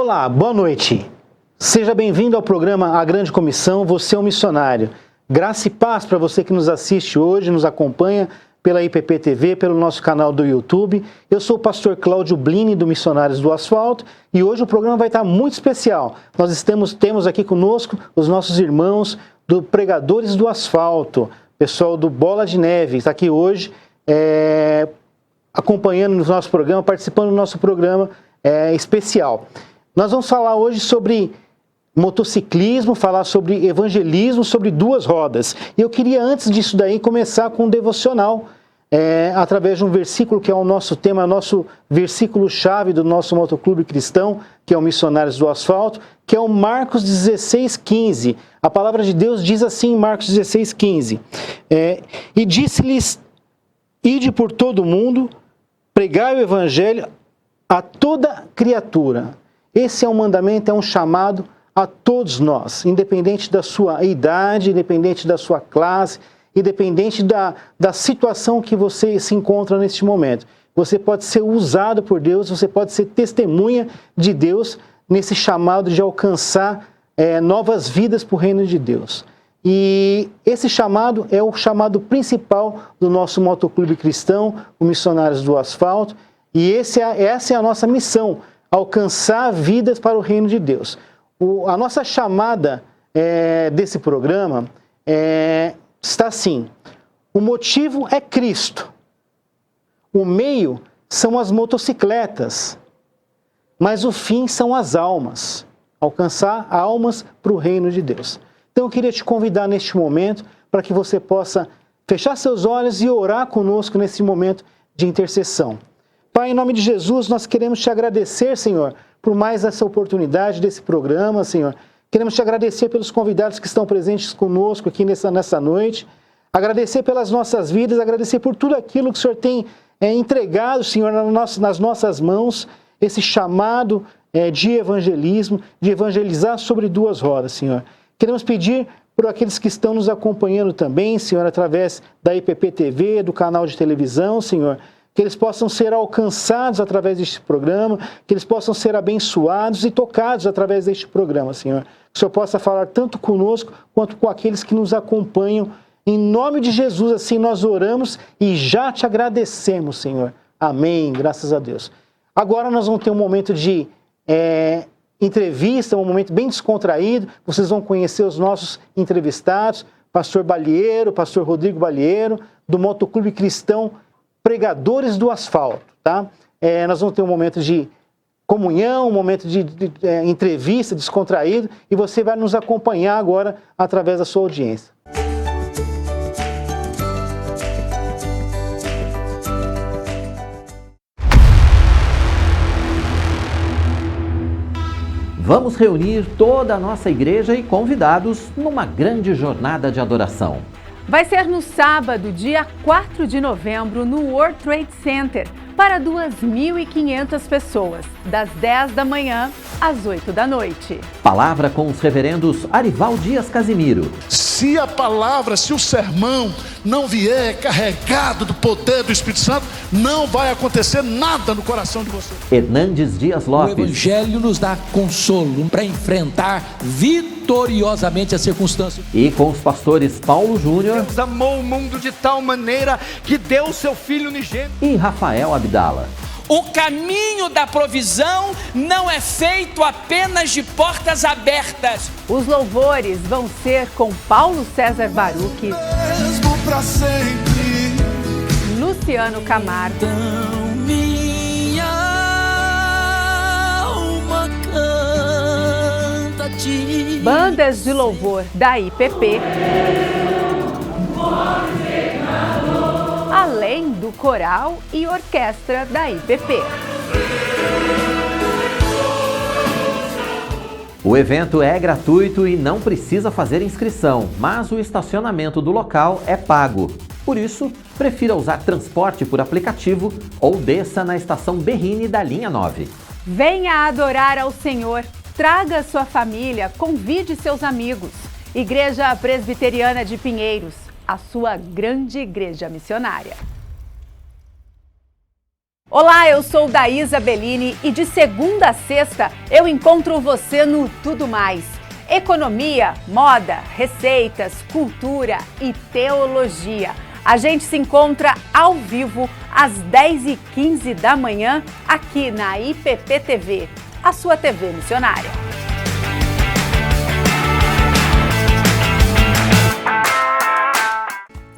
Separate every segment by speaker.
Speaker 1: Olá, boa noite. Seja bem-vindo ao programa A Grande Comissão, Você é um Missionário. Graça e paz para você que nos assiste hoje, nos acompanha pela IPP TV, pelo nosso canal do YouTube. Eu sou o pastor Cláudio Blini, do Missionários do Asfalto, e hoje o programa vai estar muito especial. Nós temos aqui conosco os nossos irmãos do Pregadores do Asfalto, pessoal do Bola de Neve, está aqui hoje acompanhando o nosso programa, participando do nosso programa especial. Nós vamos falar hoje sobre motociclismo, falar sobre evangelismo, sobre duas rodas. E eu queria, antes disso daí, começar com um devocional, através de um versículo que é o nosso tema, nosso versículo-chave do nosso motoclube cristão, que é o Missionários do Asfalto, que é o Marcos 16:15. A palavra de Deus diz assim em Marcos 16:15. E disse-lhes, ide por todo o mundo, pregai o evangelho a toda criatura. Esse é um mandamento, é um chamado a todos nós, independente da sua idade, independente da sua classe, independente da situação que você se encontra neste momento. Você pode ser usado por Deus, você pode ser testemunha de Deus nesse chamado de alcançar novas vidas para o reino de Deus. E esse chamado é o chamado principal do nosso motoclube cristão, o Missionários do Asfalto, e essa é a nossa missão, alcançar vidas para o reino de Deus. A nossa chamada desse programa está assim: o motivo é Cristo, o meio são as motocicletas, mas o fim são as almas, alcançar almas para o reino de Deus. Então eu queria te convidar neste momento para que você possa fechar seus olhos e orar conosco nesse momento de intercessão. Pai, em nome de Jesus, nós queremos te agradecer, Senhor, por mais essa oportunidade desse programa, Senhor. Queremos te agradecer pelos convidados que estão presentes conosco aqui nessa noite. Agradecer pelas nossas vidas, agradecer por tudo aquilo que o Senhor tem entregado, Senhor, nas nossas mãos, esse chamado de evangelismo, de evangelizar sobre duas rodas, Senhor. Queremos pedir por aqueles que estão nos acompanhando também, Senhor, através da IPP TV, do canal de televisão, Senhor, que eles possam ser alcançados através deste programa, que eles possam ser abençoados e tocados através deste programa, Senhor. Que o Senhor possa falar tanto conosco quanto com aqueles que nos acompanham. Em nome de Jesus, assim nós oramos e já te agradecemos, Senhor. Amém, graças a Deus. Agora nós vamos ter um momento de entrevista, um momento bem descontraído. Vocês vão conhecer os nossos entrevistados, pastor Balieiro, pastor Rodrigo Balieiro, do Motoclube Cristão Pregadores do Asfalto, tá? Nós vamos ter um momento de comunhão, um momento de entrevista descontraído, e você vai nos acompanhar agora através da sua audiência.
Speaker 2: Vamos reunir toda a nossa igreja e convidados numa grande jornada de adoração.
Speaker 3: Vai ser no sábado, dia 4 de novembro, no World Trade Center, para 2.500 pessoas, das 10 da manhã às 8 da noite.
Speaker 2: Palavra com os reverendos Arival Dias Casimiro.
Speaker 4: Se a palavra, se o sermão não vier carregado do poder do Espírito Santo, não vai acontecer nada no coração de você.
Speaker 2: Hernandes Dias Lopes.
Speaker 5: O Evangelho nos dá consolo para enfrentar vitoriosamente as circunstâncias.
Speaker 2: E com os pastores Paulo Júnior.
Speaker 6: Deus amou o mundo de tal maneira que deu seu Filho unigênito.
Speaker 2: E Rafael Abdala.
Speaker 7: O caminho da provisão não é feito apenas de portas abertas.
Speaker 3: Os louvores vão ser com Paulo César Baruch,
Speaker 4: Mesmo pra sempre.
Speaker 3: Luciano Camargo,
Speaker 5: Então minha alma canta-te.
Speaker 3: bandas de louvor da IPP, além do coral e orquestra da IPP.
Speaker 2: O evento é gratuito e não precisa fazer inscrição, mas o estacionamento do local é pago. Por isso, prefira usar transporte por aplicativo ou desça na estação Berrini da linha 9.
Speaker 3: Venha adorar ao Senhor, traga sua família, convide seus amigos. Igreja Presbiteriana de Pinheiros, a sua grande igreja missionária. Olá, eu sou Daísa Bellini e de segunda a sexta eu encontro você no Tudo Mais. Economia, moda, receitas, cultura e teologia. A gente se encontra ao vivo às 10h15 da manhã aqui na IPP TV, a sua TV missionária.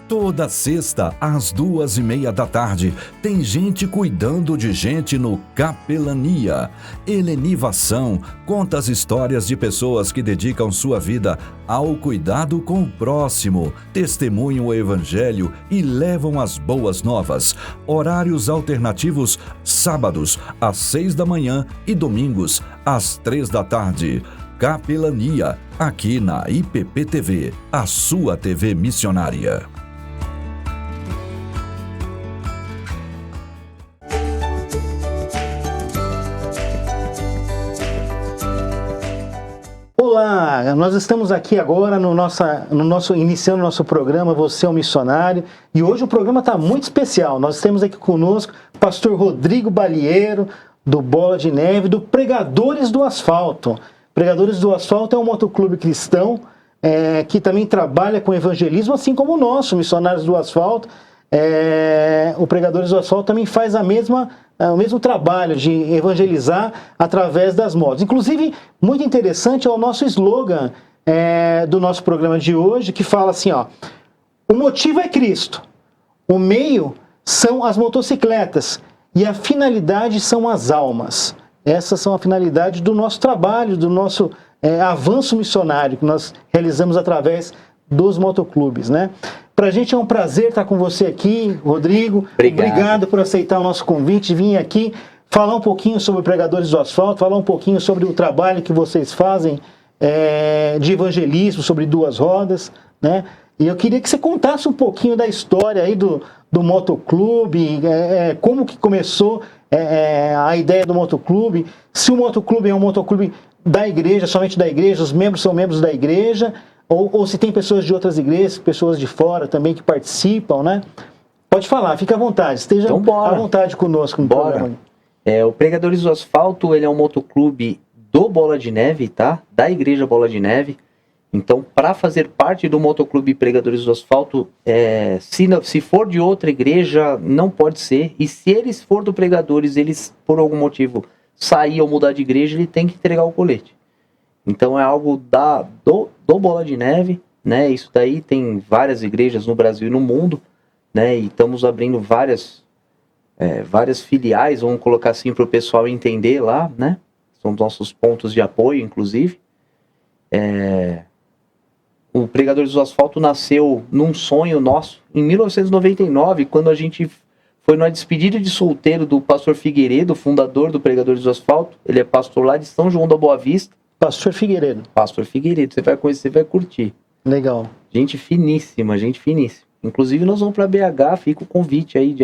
Speaker 8: Toda sexta, às 2h30 da tarde, tem gente cuidando de gente no Capelania. Helenivação conta as histórias de pessoas que dedicam sua vida ao cuidado com o próximo, testemunham o evangelho e levam as boas novas. Horários alternativos, sábados, às 6 da manhã e domingos, às 3 da tarde. Capelania, aqui na IPP TV, a sua TV missionária.
Speaker 1: Olá, nós estamos aqui agora iniciando o nosso programa Você é um Missionário, e hoje o programa está muito especial. Nós temos aqui conosco o pastor Rodrigo Balieiro, do Bola de Neve, do Pregadores do Asfalto. Pregadores do Asfalto é um motoclube cristão que também trabalha com evangelismo, assim como o nosso, Missionários do Asfalto. O Pregadores do Asfalto também faz o mesmo trabalho de evangelizar através das motos. Inclusive, muito interessante é o nosso slogan do nosso programa de hoje, que fala assim, ó: o motivo é Cristo, o meio são as motocicletas e a finalidade são as almas. Essas são a finalidade do nosso trabalho, do nosso avanço missionário que nós realizamos através dos motoclubes, né? Pra gente é um prazer estar com você aqui, Rodrigo. Obrigado por aceitar o nosso convite, vir aqui falar um pouquinho sobre Pregadores do Asfalto, falar um pouquinho sobre o trabalho que vocês fazem de evangelismo, sobre duas rodas, né? E eu queria que você contasse um pouquinho da história aí do motoclube, como que começou a ideia do motoclube, se o motoclube é um motoclube da igreja, somente da igreja, os membros são membros da igreja, ou se tem pessoas de outras igrejas, pessoas de fora também que participam, né? Pode falar, fica à vontade, esteja à vontade conosco no programa.
Speaker 9: O Pregadores do Asfalto, ele é um motoclube do Bola de Neve, tá? Da Igreja Bola de Neve. Então, para fazer parte do motoclube Pregadores do Asfalto, se for de outra igreja, não pode ser. E se eles for do Pregadores, eles, por algum motivo, sair ou mudar de igreja, ele tem que entregar o colete. Então é algo do Bola de Neve, né? Isso daí tem várias igrejas no Brasil e no mundo, né? E estamos abrindo várias filiais, vamos colocar assim para o pessoal entender lá, né? São nossos pontos de apoio, inclusive. O Pregadores do Asfalto nasceu num sonho nosso em 1999, quando a gente foi numa despedida de solteiro do pastor Figueiredo, fundador do Pregadores do Asfalto. Ele é pastor lá de São João da Boa Vista. Pastor Figueiredo, você vai conhecer, vai curtir.
Speaker 1: Legal.
Speaker 9: Gente finíssima, gente finíssima. Inclusive nós vamos para BH, fica o convite aí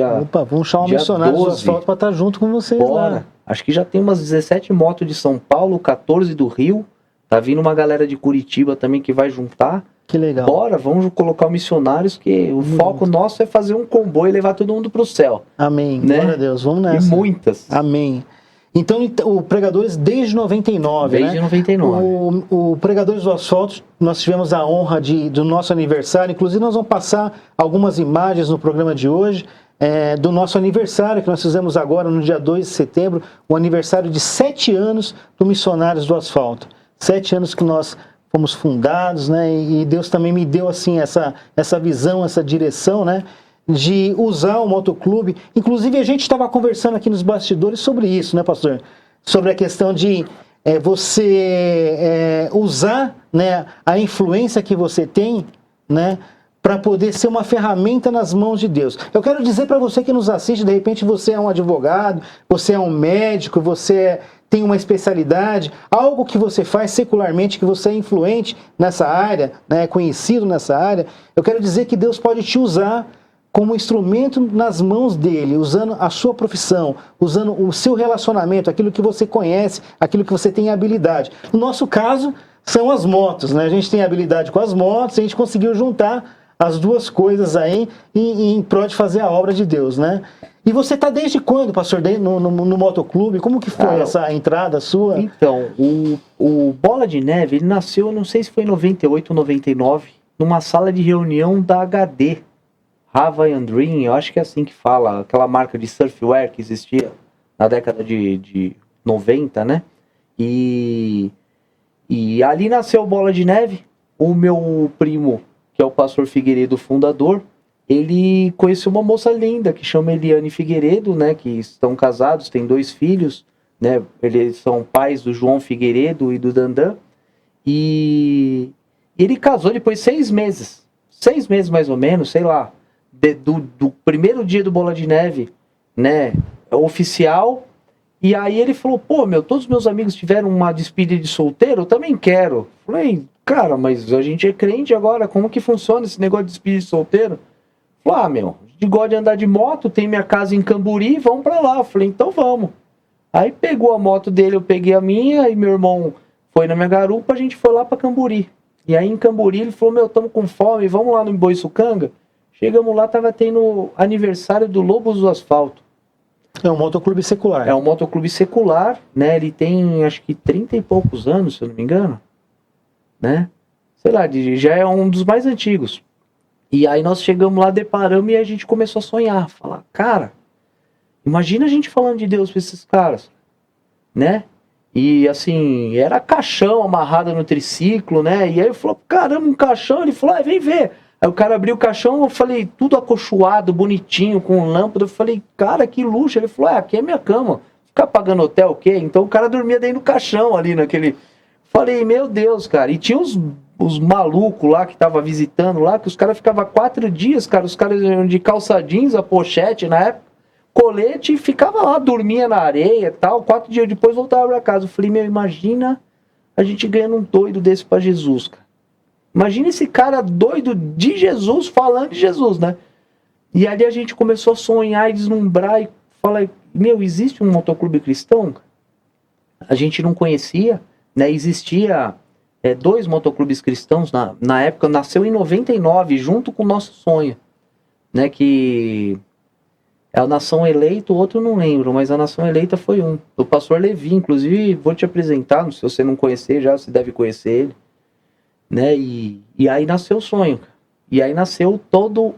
Speaker 1: vamos chamar Missionários do Asfalto para estar junto com vocês.
Speaker 9: Bora. Lá. Acho que já tem umas 17 motos de São Paulo, 14 do Rio. Tá vindo uma galera de Curitiba também que vai juntar.
Speaker 1: Que legal.
Speaker 9: Bora, vamos colocar o Missionários, que o foco nosso é fazer um comboio e levar todo mundo pro céu.
Speaker 1: Amém.
Speaker 9: Né?
Speaker 1: Glória a Deus, vamos nessa.
Speaker 9: E muitas.
Speaker 1: Amém. Então, o Pregadores desde 99,
Speaker 9: Desde 99.
Speaker 1: O Pregadores do Asfalto, nós tivemos a honra do nosso aniversário. Inclusive, nós vamos passar algumas imagens no programa de hoje do nosso aniversário, que nós fizemos agora no dia 2 de setembro, o aniversário de 7 anos do Missionários do Asfalto. 7 anos que nós fomos fundados, né? E Deus também me deu assim essa visão, essa direção, né? De usar o motoclube. Inclusive, a gente estava conversando aqui nos bastidores sobre isso, né, pastor? Sobre a questão de você usar, né, a influência que você tem, né, para poder ser uma ferramenta nas mãos de Deus. Eu quero dizer para você que nos assiste, de repente você é um advogado, você é um médico, você tem uma especialidade, algo que você faz secularmente, que você é influente nessa área, né, conhecido nessa área. Eu quero dizer que Deus pode te usar como instrumento nas mãos dele, usando a sua profissão, usando o seu relacionamento, aquilo que você conhece, aquilo que você tem habilidade. No nosso caso, são as motos, né? A gente tem habilidade com as motos, a gente conseguiu juntar as duas coisas aí em prol de fazer a obra de Deus, né? E você está desde quando, pastor, no motoclube? Como que foi essa entrada sua?
Speaker 9: Então, o Bola de Neve, ele nasceu, não sei se foi em 98 ou 99, numa sala de reunião da HD, Hawaiian Dream, eu acho que é assim que fala, aquela marca de surfwear que existia na década de 90, né? E ali nasceu o Bola de Neve. O meu primo, que é o pastor Figueiredo, fundador, ele conheceu uma moça linda que chama Eliane Figueiredo, né? Que estão casados, têm 2 filhos, né? Eles são pais do João Figueiredo e do Dandan. E ele casou depois de 6 meses. 6 meses mais ou menos, sei lá. Do primeiro dia do Bola de Neve, né? Oficial. E aí ele falou, pô, todos os meus amigos tiveram uma despedida de solteiro, eu também quero. Falei, cara, mas a gente é crente agora, como que funciona esse negócio de despedida de solteiro? Falei, a gente gosta de andar de moto, tem minha casa em Camburi, vamos pra lá. Falei, então vamos. Aí pegou a moto dele, eu peguei a minha, e meu irmão foi na minha garupa, a gente foi lá pra Camburi. E aí em Camburi ele falou, tamo com fome, vamos lá no Boiçucanga. Chegamos lá, tava tendo aniversário do Lobos do Asfalto.
Speaker 1: É um motoclube secular.
Speaker 9: É um motoclube secular, né? Ele tem, acho que 30 e poucos anos, se eu não me engano. Né? Sei lá, já é um dos mais antigos. E aí nós chegamos lá, deparamos e a gente começou a sonhar. Falar, cara, imagina a gente falando de Deus pra esses caras. Né? E assim, era caixão amarrado no triciclo, né? E aí eu falei, caramba, um caixão. Ele falou, vem ver. Aí o cara abriu o caixão, eu falei, tudo acolchoado, bonitinho, com lâmpada. Eu falei, cara, que luxo. Ele falou, aqui é minha cama. Ficar pagando hotel o quê? Então o cara dormia dentro do caixão ali naquele... Falei, meu Deus, cara. E tinha os malucos lá que tava visitando lá, que os caras ficavam 4 dias, cara. Os caras iam de calça jeans, a pochete na época, colete, e ficava lá, dormia na areia e tal. 4 dias depois voltava pra casa. Eu falei, imagina a gente ganhando um doido desse pra Jesus, cara. Imagina esse cara doido de Jesus, falando de Jesus, né? E ali a gente começou a sonhar e deslumbrar e falar, existe um motoclube cristão? A gente não conhecia, né? Existia 2 motoclubes cristãos, na época, nasceu em 99, junto com o Nosso Sonho, né? Que é a Nação Eleita, o outro eu não lembro, mas a Nação Eleita foi um. O pastor Levi, inclusive, vou te apresentar, se você não conhecer já, você deve conhecer ele. Né? E aí nasceu o sonho. E aí nasceu todo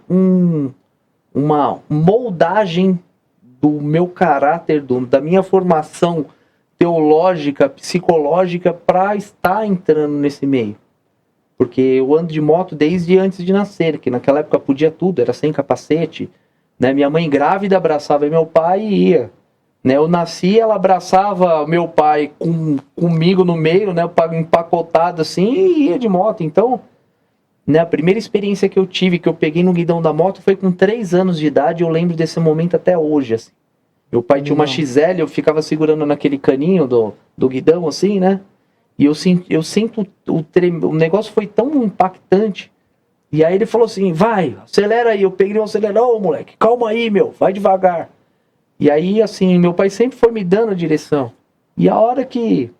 Speaker 9: uma moldagem do meu caráter, da minha formação teológica, psicológica, para estar entrando nesse meio. Porque eu ando de moto desde antes de nascer, que naquela época podia tudo, era sem capacete. Né? Minha mãe grávida abraçava meu pai e ia. Né? Eu nasci, ela abraçava meu pai comigo no meio, né? Empacotado assim, e ia de moto. Então, né, a primeira experiência que eu tive, que eu peguei no guidão da moto, foi com 3 anos de idade. Eu lembro desse momento até hoje. Assim. Meu pai tinha uma XL, eu ficava segurando naquele caninho do guidão, assim, né? E eu sinto o negócio foi tão impactante. E aí ele falou assim, vai, acelera aí. Eu peguei um acelerador, moleque, calma aí, vai devagar. E aí, assim, meu pai sempre foi me dando a direção. E a hora que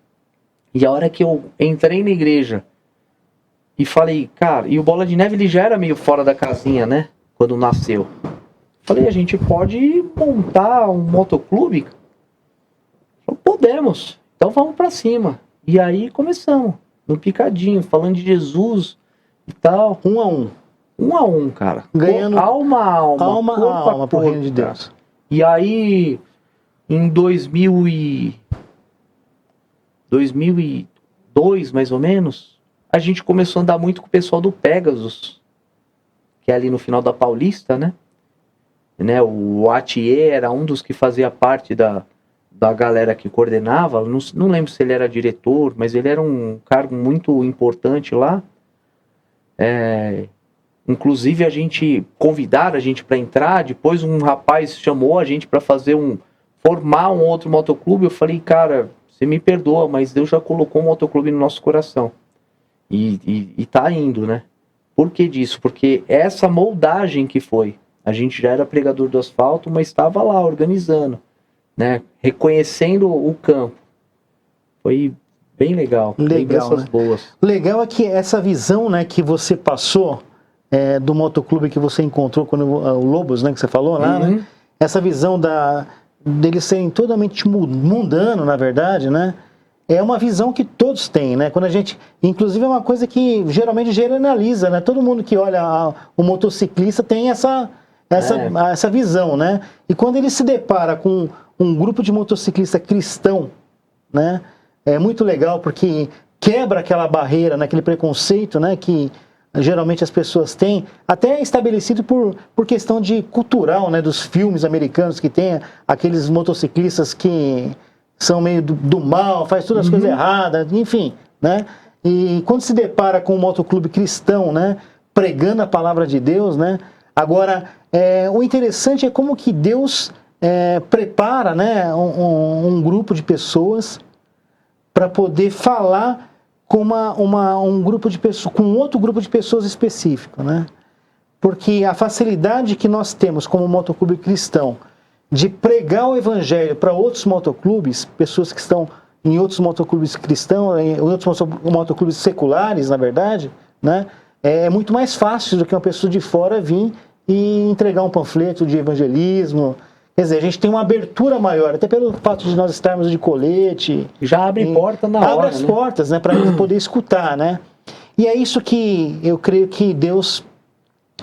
Speaker 9: eu entrei na igreja e falei, cara, e o Bola de Neve ele já era meio fora da casinha, né? Quando nasceu. Falei, a gente pode montar um motoclube? Falei, podemos. Então vamos pra cima. E aí começamos, no picadinho, falando de Jesus e tal.
Speaker 1: 1 a 1.
Speaker 9: 1 a 1, cara.
Speaker 1: Ganhando
Speaker 9: alma a alma, corpo a
Speaker 1: alma pro reino de Deus.
Speaker 9: E aí, em 2002, mais ou menos, a gente começou a andar muito com o pessoal do Pegasus, que é ali no final da Paulista, né? O Atier era um dos que fazia parte da galera que coordenava. Não lembro se ele era diretor, mas ele era um cargo muito importante lá. Inclusive convidaram a gente para entrar. Depois um rapaz chamou a gente para formar um outro motoclube. Eu falei, cara, você me perdoa, mas Deus já colocou um motoclube no nosso coração. E tá indo, né? Por que disso? Porque essa moldagem que foi. A gente já era pregador do asfalto, mas estava lá organizando, né? Reconhecendo o campo. Foi bem legal.
Speaker 1: Legal, né?
Speaker 9: Boas.
Speaker 1: Legal é que essa visão, né, que você passou, do motoclube que você encontrou, quando o Lobos, né, que você falou lá, né? Essa visão deles serem totalmente mundano, na verdade, né? É uma visão que todos têm, né? Quando a gente, inclusive é uma coisa que geralmente generaliza, né? Todo mundo que olha o motociclista tem essa visão, né? E quando ele se depara com um grupo de motociclista cristão, né? É muito legal porque quebra aquela barreira, né? Aquele preconceito, né? Que geralmente as pessoas têm, até estabelecido por questão de cultural, né? Dos filmes americanos que tem aqueles motociclistas que são meio do mal, faz todas as coisas erradas, enfim, né? E quando se depara com um motoclube cristão, né? Pregando a palavra de Deus, né? Agora, o interessante é como que Deus prepara, né? Um grupo de pessoas para poder falar com um grupo de pessoas, com outro grupo de pessoas específico, né? Porque a facilidade que nós temos como motoclube cristão de pregar o evangelho para outros motoclubes, pessoas que estão em outros motoclubes cristãos, em outros motoclubes seculares, na verdade, né? É muito mais fácil do que uma pessoa de fora vir e entregar um panfleto de evangelismo. Quer dizer, a gente tem uma abertura maior, até pelo fato de nós estarmos de colete.
Speaker 9: Já abre porta na hora,
Speaker 1: abre as portas, né, para ele poder escutar, né? E é isso que eu creio que Deus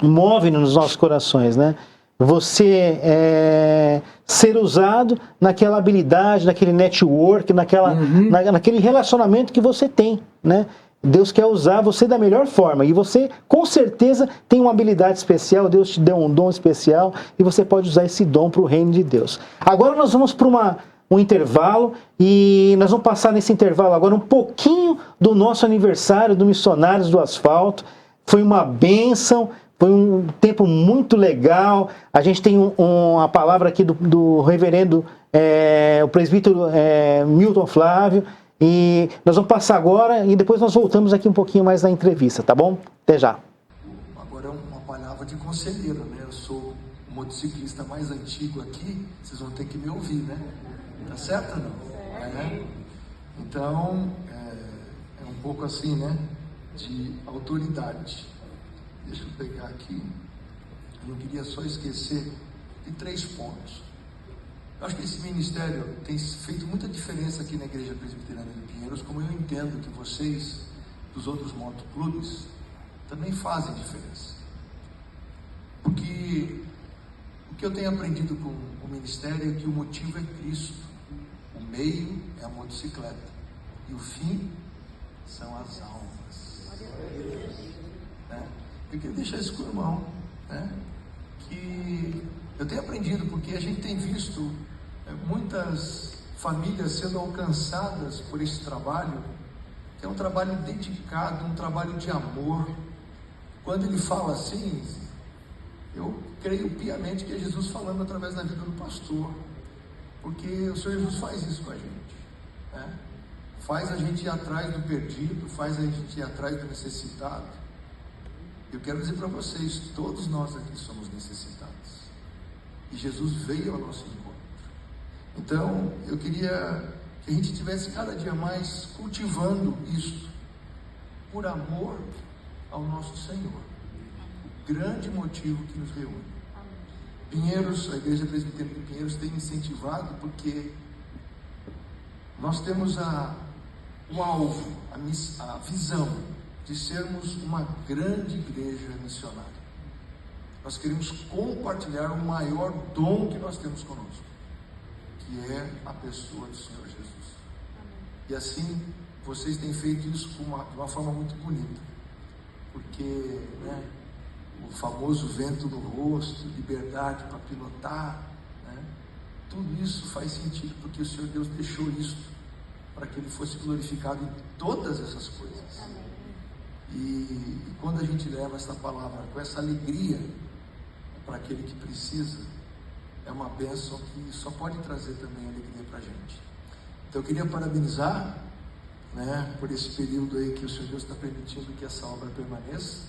Speaker 1: move nos nossos corações, né? Você ser usado naquela habilidade, naquele network, naquele relacionamento que você tem, né? Deus quer usar você da melhor forma e você, com certeza, tem uma habilidade especial, Deus te deu um dom especial e você pode usar esse dom para o reino de Deus. Agora nós vamos para um intervalo e nós vamos passar nesse intervalo agora um pouquinho do nosso aniversário do Missionários do Asfalto. Foi uma bênção, foi um tempo muito legal. A gente tem uma palavra aqui do reverendo, o presbítero Milton Flávio. E nós vamos passar agora e depois nós voltamos aqui um pouquinho mais na entrevista, tá bom? Até já.
Speaker 10: Agora uma palavra de conselheiro, né? Eu sou o motociclista mais antigo aqui, vocês vão ter que me ouvir, né? Tá certo ou não? Então, é um pouco assim, né? De autoridade. Deixa eu pegar aqui. Eu não queria só esquecer de 3 pontos. Eu acho que esse ministério tem feito muita diferença aqui na Igreja Presbiteriana de Pinheiros, como eu entendo que vocês, dos outros motoclubes, também fazem diferença. Porque o que eu tenho aprendido com o ministério é que o motivo é Cristo, o meio é a motocicleta e o fim são as almas. Né? Eu queria deixar isso com o irmão, né? Que eu tenho aprendido, porque a gente tem visto muitas famílias sendo alcançadas por esse trabalho, que é um trabalho dedicado, um trabalho de amor. Quando ele fala assim, eu creio piamente que é Jesus falando através da vida do pastor, porque o Senhor Jesus faz isso com a gente, né? Faz a gente ir atrás do perdido, faz a gente ir atrás do necessitado. Eu quero dizer para vocês, todos nós aqui somos necessitados. E Jesus veio ao nosso encontro. Então, eu queria que a gente estivesse cada dia mais cultivando isto, por amor ao nosso Senhor. O grande motivo que nos reúne. Pinheiros, a Igreja Presbiteriana de Pinheiros tem incentivado, porque nós temos o alvo, a visão de sermos uma grande igreja missionária. Nós queremos compartilhar o maior dom que nós temos conosco, que é a pessoa do Senhor Jesus. E assim, vocês têm feito isso de uma forma muito bonita, porque, né, o famoso vento no rosto, liberdade para pilotar, né, tudo isso faz sentido, porque o Senhor Deus deixou isso para que Ele fosse glorificado em todas essas coisas. E quando a gente leva essa palavra com essa alegria para aquele que precisa, é uma bênção que só pode trazer também alegria para a gente. Então eu queria parabenizar, né, por esse período aí que o Senhor Deus está permitindo que essa obra permaneça,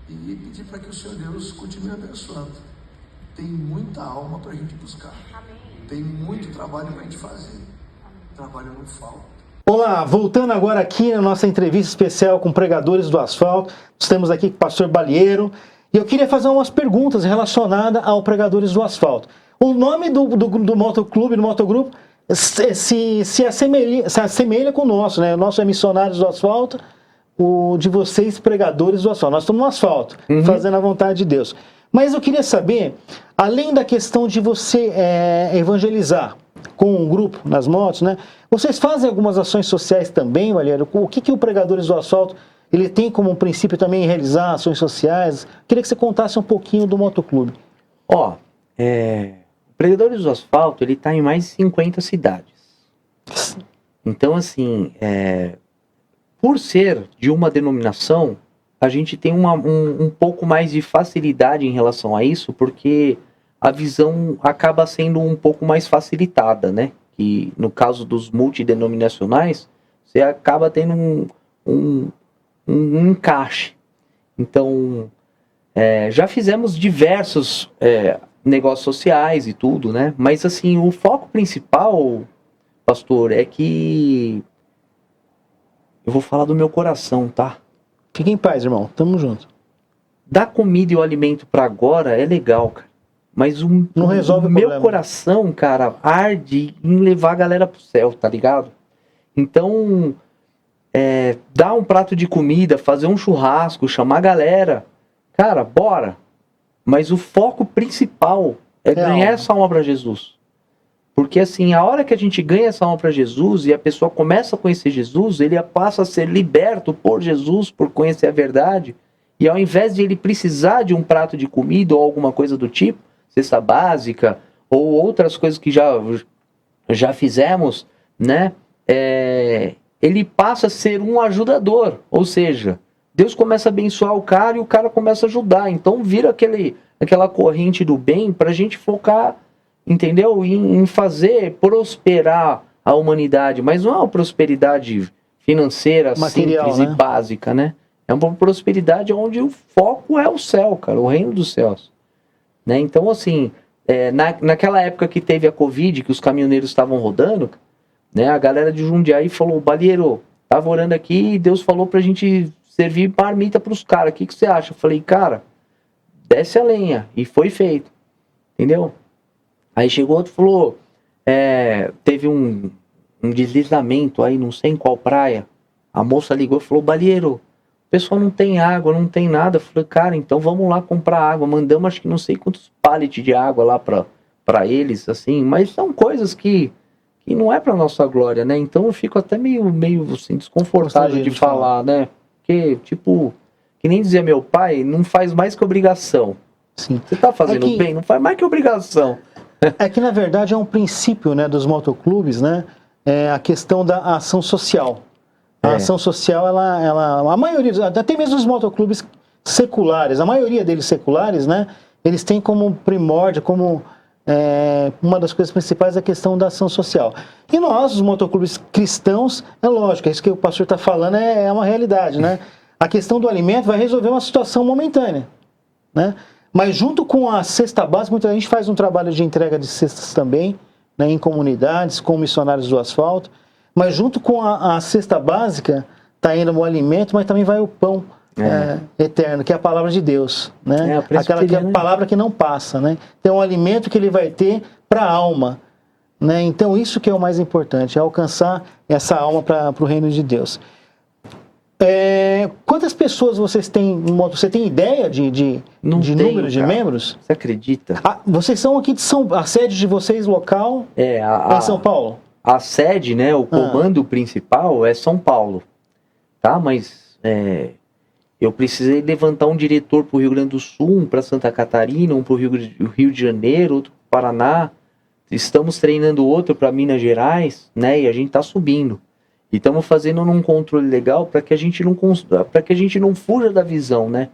Speaker 10: e pedir para que o Senhor Deus continue abençoando. Tem muita alma para a gente buscar. Amém. Tem muito trabalho para a gente fazer. Amém. Trabalho não falta.
Speaker 1: Olá, voltando agora aqui na nossa entrevista especial com pregadores do asfalto, estamos aqui com o pastor Balieiro, e eu queria fazer umas perguntas relacionadas ao pregadores do asfalto. O nome do motoclube, do motogrupo, se assemelha com o nosso, né? O nosso é Missionários do Asfalto, o de vocês, pregadores do asfalto. Nós estamos no asfalto, fazendo a vontade de Deus. Mas eu queria saber, além da questão de você evangelizar com um grupo nas motos, né? Vocês fazem algumas ações sociais também, Balieiro? O que o Pregadores do Asfalto ele tem como princípio também realizar ações sociais? Queria que você contasse um pouquinho do motoclube.
Speaker 9: O Pregadores do Asfalto, ele está em mais de 50 cidades. Então, assim, por ser de uma denominação, a gente tem um pouco mais de facilidade em relação a isso, porque a visão acaba sendo um pouco mais facilitada, né? Que no caso dos multidenominacionais, você acaba tendo um encaixe. Então, já fizemos diversos negócios sociais e tudo, né? Mas, assim, o foco principal, pastor, é que... Eu vou falar do meu coração, tá?
Speaker 1: Fique em paz, irmão. Tamo junto.
Speaker 9: Dar comida e o alimento para agora é legal, cara. Mas
Speaker 1: não resolve o
Speaker 9: meu
Speaker 1: problema.
Speaker 9: Coração, cara, arde em levar a galera pro céu, tá ligado? Então, dar um prato de comida, fazer um churrasco, chamar a galera, cara, bora. Mas o foco principal é ganhar essa alma para Jesus. Porque assim, a hora que a gente ganha essa alma para Jesus e a pessoa começa a conhecer Jesus, ele passa a ser liberto por Jesus, por conhecer a verdade. E ao invés de ele precisar de um prato de comida ou alguma coisa do tipo, cesta básica ou outras coisas que já fizemos, né? Ele passa a ser um ajudador. Ou seja, Deus começa a abençoar o cara e o cara começa a ajudar. Então vira aquela corrente do bem para a gente focar, entendeu? Em fazer prosperar a humanidade. Mas não é uma prosperidade financeira
Speaker 1: material,
Speaker 9: simples,
Speaker 1: né?
Speaker 9: E básica, né? É uma prosperidade onde o foco é o céu, cara, o reino dos céus. Né? Então, assim, naquela época que teve a Covid, que os caminhoneiros estavam rodando, né, a galera de Jundiaí falou: Balieiro, tava orando aqui e Deus falou pra gente servir marmita pros caras, o que você acha? Eu falei: cara, desce a lenha. E foi feito, entendeu? Aí chegou outro e falou, teve um deslizamento aí, não sei em qual praia. A moça ligou e falou: Balieiro, o pessoal não tem água, não tem nada. Eu falei: cara, então vamos lá comprar água. Mandamos acho que não sei quantos pallets de água lá pra eles, assim. Mas são coisas que não é pra nossa glória, né? Então eu fico até meio assim, desconfortável de falar, né? Porque, tipo, que nem dizia meu pai, não faz mais que obrigação.
Speaker 1: Sim.
Speaker 9: Você tá fazendo bem, não faz mais que obrigação.
Speaker 1: É que, na verdade, é um princípio, né, dos motoclubes, né? A questão da ação social. A ação social, a maioria, até mesmo os motoclubes seculares, a maioria deles seculares, né? Eles têm como primórdio, como uma das coisas principais a questão da ação social. E nós, os motoclubes cristãos, é lógico, é isso que o pastor está falando, é uma realidade, né? A questão do alimento vai resolver uma situação momentânea, né? Mas junto com a cesta básica, muita gente faz um trabalho de entrega de cestas também, né, em comunidades, com missionários do asfalto. Mas junto com a cesta básica, está indo o alimento, mas também vai o pão eterno, que é a palavra de Deus, né? Aquela que é a palavra que não passa, né? Então, o alimento que ele vai ter para a alma, né? Então, isso que é o mais importante, é alcançar essa alma para o reino de Deus. Quantas pessoas vocês têm em moto? Você tem ideia de número de membros?
Speaker 9: Você acredita?
Speaker 1: Vocês são aqui de a sede de vocês local é em São Paulo?
Speaker 9: A sede, né, o comando principal é São Paulo, tá? Mas eu precisei levantar um diretor para o Rio Grande do Sul, um para Santa Catarina, um para o Rio de Janeiro, outro para o Paraná. Estamos treinando outro para Minas Gerais, né? E a gente está subindo. E estamos fazendo um controle legal para que a gente não fuja da visão, né?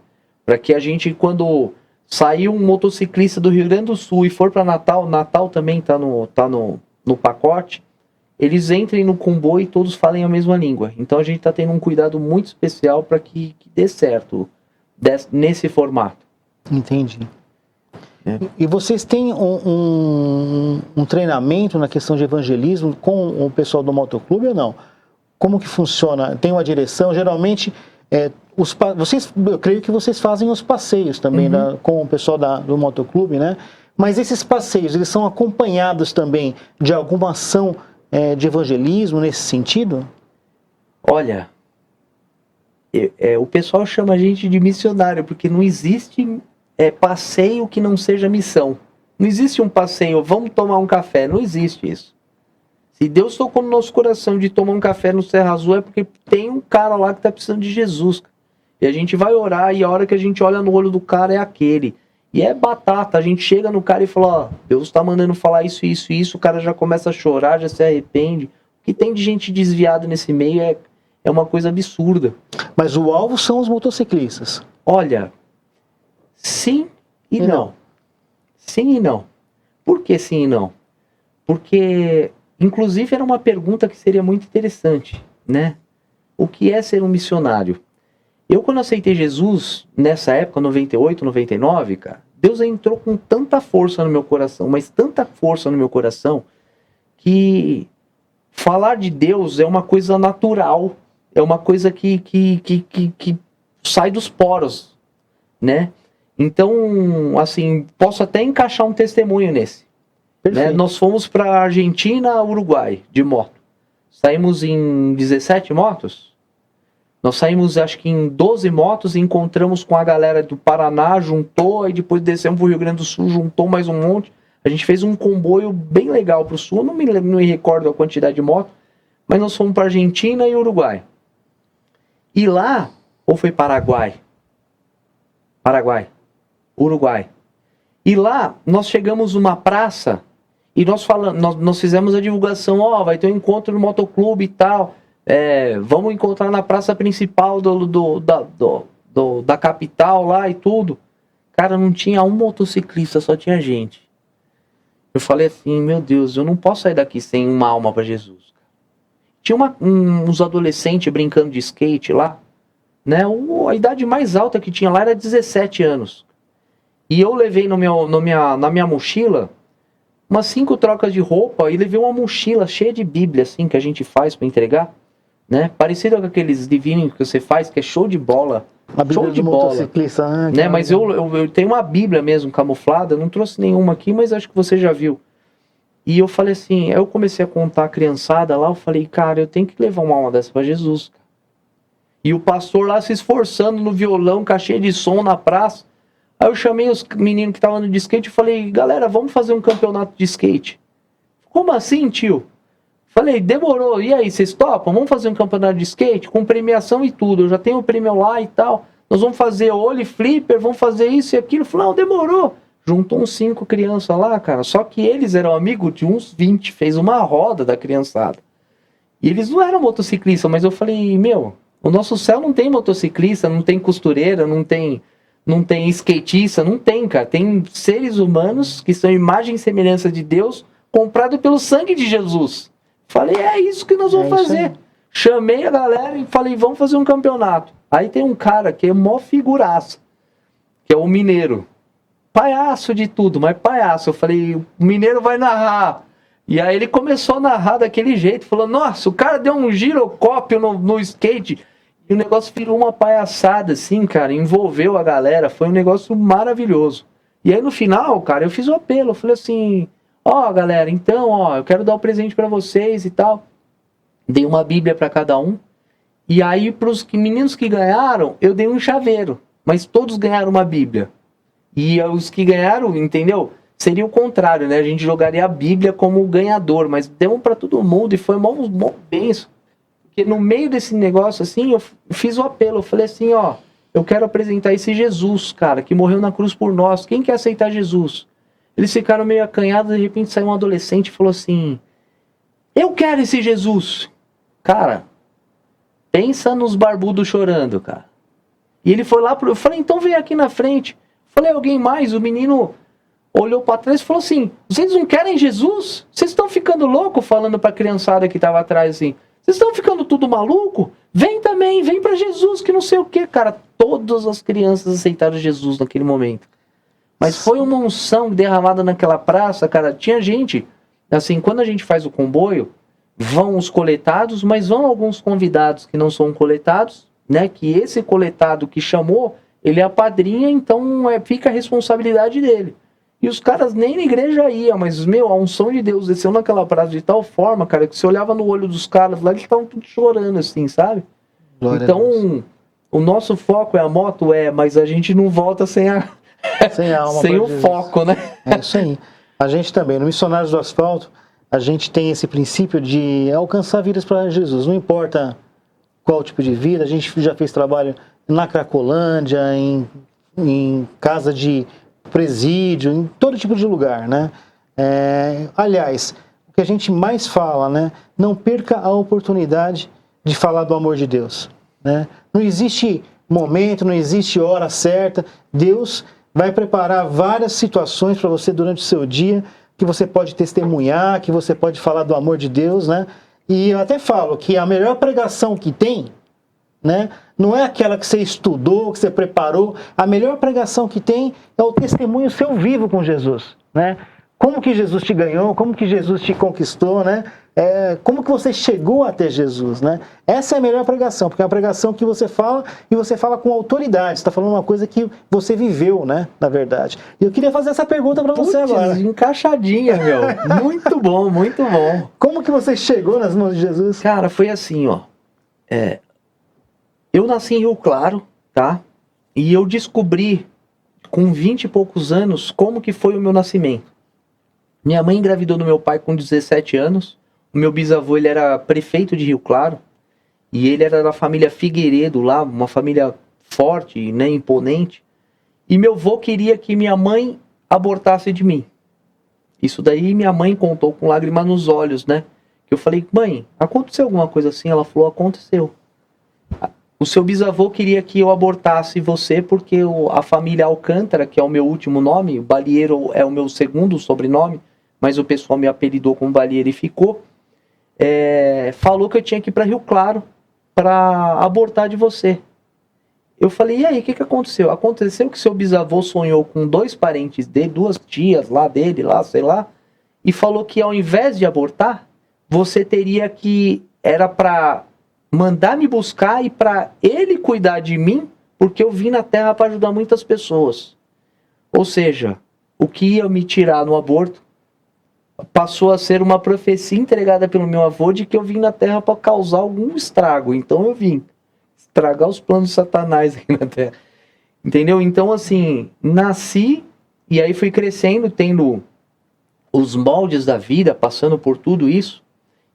Speaker 9: Para que a gente, quando sair um motociclista do Rio Grande do Sul e for para Natal também tá no pacote, eles entrem no comboio e todos falem a mesma língua. Então a gente está tendo um cuidado muito especial para que dê certo nesse formato.
Speaker 1: Entendi. E vocês têm um treinamento na questão de evangelismo com o pessoal do motoclube ou não? Como que funciona? Tem uma direção? Geralmente, eu creio que vocês fazem os passeios também com o pessoal do motoclube, né? Mas esses passeios, eles são acompanhados também de alguma ação de evangelismo nesse sentido?
Speaker 9: Olha, o pessoal chama a gente de missionário, porque não existe passeio que não seja missão. Não existe um passeio, vamos tomar um café, não existe isso. Se Deus tocou no nosso coração de tomar um café no Serra Azul, é porque tem um cara lá que está precisando de Jesus. E a gente vai orar, e a hora que a gente olha no olho do cara é aquele. E é batata, a gente chega no cara e fala, ó, Deus está mandando falar isso, isso, isso, o cara já começa a chorar, já se arrepende. O que tem de gente desviada nesse meio é uma coisa absurda.
Speaker 1: Mas o alvo são os motociclistas.
Speaker 9: Olha, sim e não. Sim e não. Por que sim e não? Porque, inclusive, era uma pergunta que seria muito interessante, né? O que é ser um missionário? Eu, quando aceitei Jesus, nessa época, 98, 99, cara, Deus entrou com tanta força no meu coração, mas tanta força no meu coração, que falar de Deus é uma coisa natural, é uma coisa que sai dos poros, né? Então, assim, posso até encaixar um testemunho nesse. Né? Nós fomos para a Argentina, Uruguai, de moto. Saímos em 17 motos. Nós saímos, acho que em 12 motos, e encontramos com a galera do Paraná, juntou, aí depois descemos para o Rio Grande do Sul, juntou mais um monte. A gente fez um comboio bem legal para o Sul, não me recordo a quantidade de moto, mas nós fomos para a Argentina e Uruguai. E lá, ou foi Paraguai? Uruguai. E lá, nós chegamos numa praça, e nós fizemos a divulgação, vai ter um encontro no motoclube e tal, vamos encontrar na praça principal da capital lá e tudo. Cara, não tinha um motociclista, só tinha gente. Eu falei assim, meu Deus, eu não posso sair daqui sem uma alma para Jesus. Tinha uns adolescentes brincando de skate lá, né? A idade mais alta que tinha lá era 17 anos. E eu levei na minha mochila umas 5 trocas de roupa e levei uma mochila cheia de Bíblia, assim, que a gente faz para entregar, né? Parecido com aqueles divinos que você faz, que é show de bola.
Speaker 1: A Bíblia
Speaker 9: show de
Speaker 1: do
Speaker 9: bola,
Speaker 1: motociclista,
Speaker 9: né? Mas eu tenho uma Bíblia mesmo camuflada, não trouxe nenhuma aqui, mas acho que você já viu. E eu falei assim, eu comecei a contar a criançada lá, eu falei, cara, eu tenho que levar uma alma dessa para Jesus. E o pastor lá se esforçando no violão, caixinha de som na praça. Aí eu chamei os meninos que estavam andando de skate e falei, galera, vamos fazer um campeonato de skate. Como assim, tio? Falei, demorou, e aí, vocês topam? Vamos fazer um campeonato de skate com premiação e tudo, eu já tenho o prêmio lá e tal. Nós vamos fazer ollie flipper, vamos fazer isso e aquilo. Falei, não, demorou. Juntou uns 5 crianças lá, cara, só que eles eram amigos de uns 20, fez uma roda da criançada. E eles não eram motociclistas, mas eu falei, o nosso céu não tem motociclista, não tem costureira, não tem skatista, não tem, cara. Tem seres humanos que são imagem e semelhança de Deus, comprado pelo sangue de Jesus. Falei, é isso que nós vamos fazer. Chamei a galera e falei, vamos fazer um campeonato. Aí tem um cara que é mó figuraça, que é o Mineiro. Palhaço de tudo, mas palhaço. Eu falei, o Mineiro vai narrar. E aí ele começou a narrar daquele jeito, falou, nossa, o cara deu um girocópio no skate. E o negócio virou uma palhaçada, assim, cara, envolveu a galera, foi um negócio maravilhoso. E aí no final, cara, eu fiz o apelo, eu falei assim, galera, então, eu quero dar um presente pra vocês e tal. Dei uma Bíblia pra cada um. E aí pros meninos que ganharam, eu dei um chaveiro, mas todos ganharam uma Bíblia. E os que ganharam, entendeu? Seria o contrário, né? A gente jogaria a Bíblia como ganhador, mas demos pra todo mundo e foi mó benção. Porque no meio desse negócio, assim, eu fiz o apelo. Eu falei assim, eu quero apresentar esse Jesus, cara, que morreu na cruz por nós. Quem quer aceitar Jesus? Eles ficaram meio acanhados, de repente saiu um adolescente e falou assim, eu quero esse Jesus. Cara, pensa nos barbudos chorando, cara. E ele foi lá, eu falei, então vem aqui na frente. Falei, alguém mais? O menino olhou pra trás e falou assim, vocês não querem Jesus? Vocês estão ficando louco? Falando pra criançada que tava atrás assim, vocês estão ficando tudo maluco? Vem também, vem pra Jesus, que não sei o que, cara. Todas as crianças aceitaram Jesus naquele momento. Mas foi uma unção derramada naquela praça, cara. Tinha gente, assim, quando a gente faz o comboio, vão os coletados, mas vão alguns convidados que não são coletados, né? Que esse coletado que chamou, ele é a padrinha, então fica a responsabilidade dele. E os caras nem na igreja iam, mas, a unção de Deus desceu naquela praça de tal forma, cara, que você olhava no olho dos caras lá, eles estavam tudo chorando, assim, sabe?
Speaker 1: Glória
Speaker 9: então, o nosso foco é a moto, mas a gente não volta sem a
Speaker 1: alma
Speaker 9: sem o
Speaker 1: Jesus.
Speaker 9: foco, né?
Speaker 1: É isso aí. A gente também, no Missionários do Asfalto, a gente tem esse princípio de alcançar vidas para Jesus. Não importa qual tipo de vida, a gente já fez trabalho na Cracolândia, em casa de presídio, em todo tipo de lugar, né? Aliás, o que a gente mais fala, né? Não perca a oportunidade de falar do amor de Deus, né? Não existe momento, não existe hora certa. Deus vai preparar várias situações para você durante o seu dia, que você pode testemunhar, que você pode falar do amor de Deus, né? E eu até falo que a melhor pregação que tem, né, não é aquela que você estudou, que você preparou. A melhor pregação que tem é o testemunho seu vivo com Jesus, né? Como que Jesus te ganhou, como que Jesus te conquistou, né? Como que você chegou até Jesus, né? Essa é a melhor pregação, porque é uma pregação que você fala e você fala com autoridade. Você está falando uma coisa que você viveu, né? Na verdade. E eu queria fazer essa pergunta para você agora.
Speaker 9: Encaixadinha, meu. Muito bom, muito bom.
Speaker 1: Como que você chegou nas mãos de Jesus?
Speaker 9: Cara, foi assim, ó. Eu nasci em Rio Claro, tá? E eu descobri, com 20 e poucos anos, como que foi o meu nascimento. Minha mãe engravidou do meu pai com 17 anos. O meu bisavô, ele era prefeito de Rio Claro. E ele era da família Figueiredo lá, uma família forte, né, imponente. E meu avô queria que minha mãe abortasse de mim. Isso daí minha mãe contou com lágrimas nos olhos, né? Eu falei, mãe, aconteceu alguma coisa assim? Ela falou, aconteceu. O seu bisavô queria que eu abortasse você porque a família Alcântara, que é o meu último nome, o Balieiro é o meu segundo sobrenome, mas o pessoal me apelidou como Balieiro e ficou, falou que eu tinha que ir para Rio Claro para abortar de você. Eu falei, e aí, o que aconteceu? Aconteceu que seu bisavô sonhou com 2 parentes dele, 2 tias lá dele, lá, sei lá, e falou que ao invés de abortar, você teria que, era para mandar me buscar e para ele cuidar de mim, porque eu vim na Terra para ajudar muitas pessoas. Ou seja, o que ia me tirar no aborto passou a ser uma profecia entregada pelo meu avô de que eu vim na Terra para causar algum estrago. Então eu vim estragar os planos de Satanás aqui na Terra. Entendeu? Então, assim, nasci e aí fui crescendo, tendo os moldes da vida, passando por tudo isso.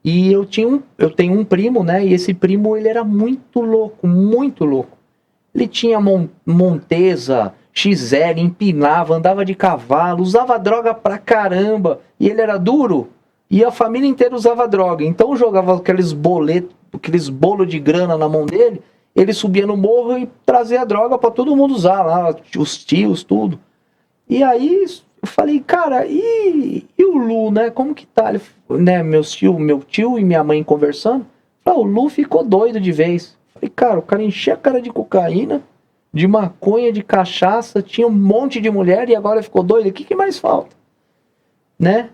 Speaker 9: E eu tenho um primo, né? E esse primo, ele era muito louco, muito louco. Ele tinha Montesa, XL, empinava, andava de cavalo, usava droga pra caramba. E ele era duro, e a família inteira usava droga. Então jogava aqueles bolo de grana na mão dele, ele subia no morro e trazia droga pra todo mundo usar lá, os tios, tudo. E aí eu falei, cara, e o Lu, né? Como que tá? Ele, né, meu tio e minha mãe conversando. Falei, o Lu ficou doido de vez. Falei, cara, o cara enchia a cara de cocaína, de maconha, de cachaça, tinha um monte de mulher e agora ficou doido. O que mais falta? Né?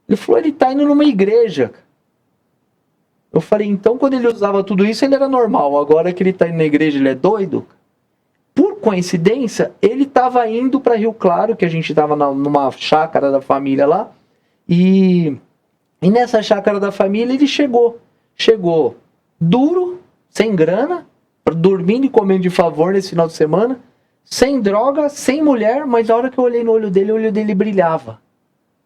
Speaker 9: Ele falou, ele tá indo numa igreja. Eu falei, então quando ele usava tudo isso, ele era normal. Agora que ele tá indo na igreja, ele é doido? Por coincidência, ele estava indo para Rio Claro, que a gente estava numa chácara da família lá, e nessa chácara da família ele chegou duro, sem grana, dormindo e comendo de favor nesse final de semana, sem droga, sem mulher, mas a hora que eu olhei no olho dele brilhava.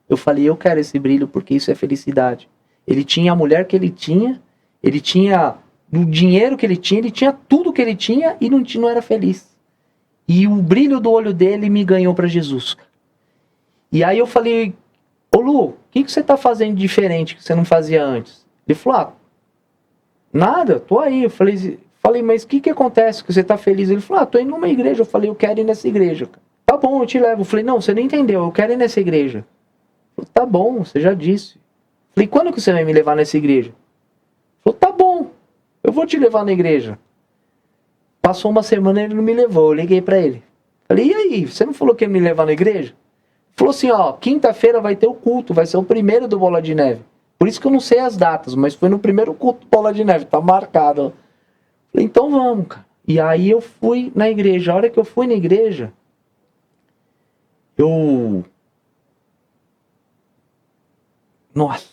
Speaker 9: Eu falei, eu quero esse brilho porque isso é felicidade. Ele tinha a mulher que ele tinha o dinheiro que ele tinha tudo que ele tinha e não era feliz. E o brilho do olho dele me ganhou para Jesus. E aí eu falei, ô Lu, o que você tá fazendo diferente que você não fazia antes? Ele falou, nada, tô aí. Eu falei, mas o que acontece que você tá feliz? Ele falou, tô indo numa igreja. Eu falei, eu quero ir nessa igreja. Tá bom, eu te levo. Eu falei, não, você não entendeu, eu quero ir nessa igreja. Ele falou, tá bom, você já disse. Eu falei, quando que você vai me levar nessa igreja? Ele falou, tá bom, eu vou te levar na igreja. Passou uma semana e ele não me levou. Eu liguei pra ele. Falei, e aí, você não falou que ia me levar na igreja? Ele falou assim, quinta-feira vai ter o culto, vai ser o primeiro do Bola de Neve. Por isso que eu não sei as datas, mas foi no primeiro culto Bola de Neve, tá marcado. Falei, então vamos, cara. E aí eu fui na igreja. A hora que eu fui na igreja, nossa.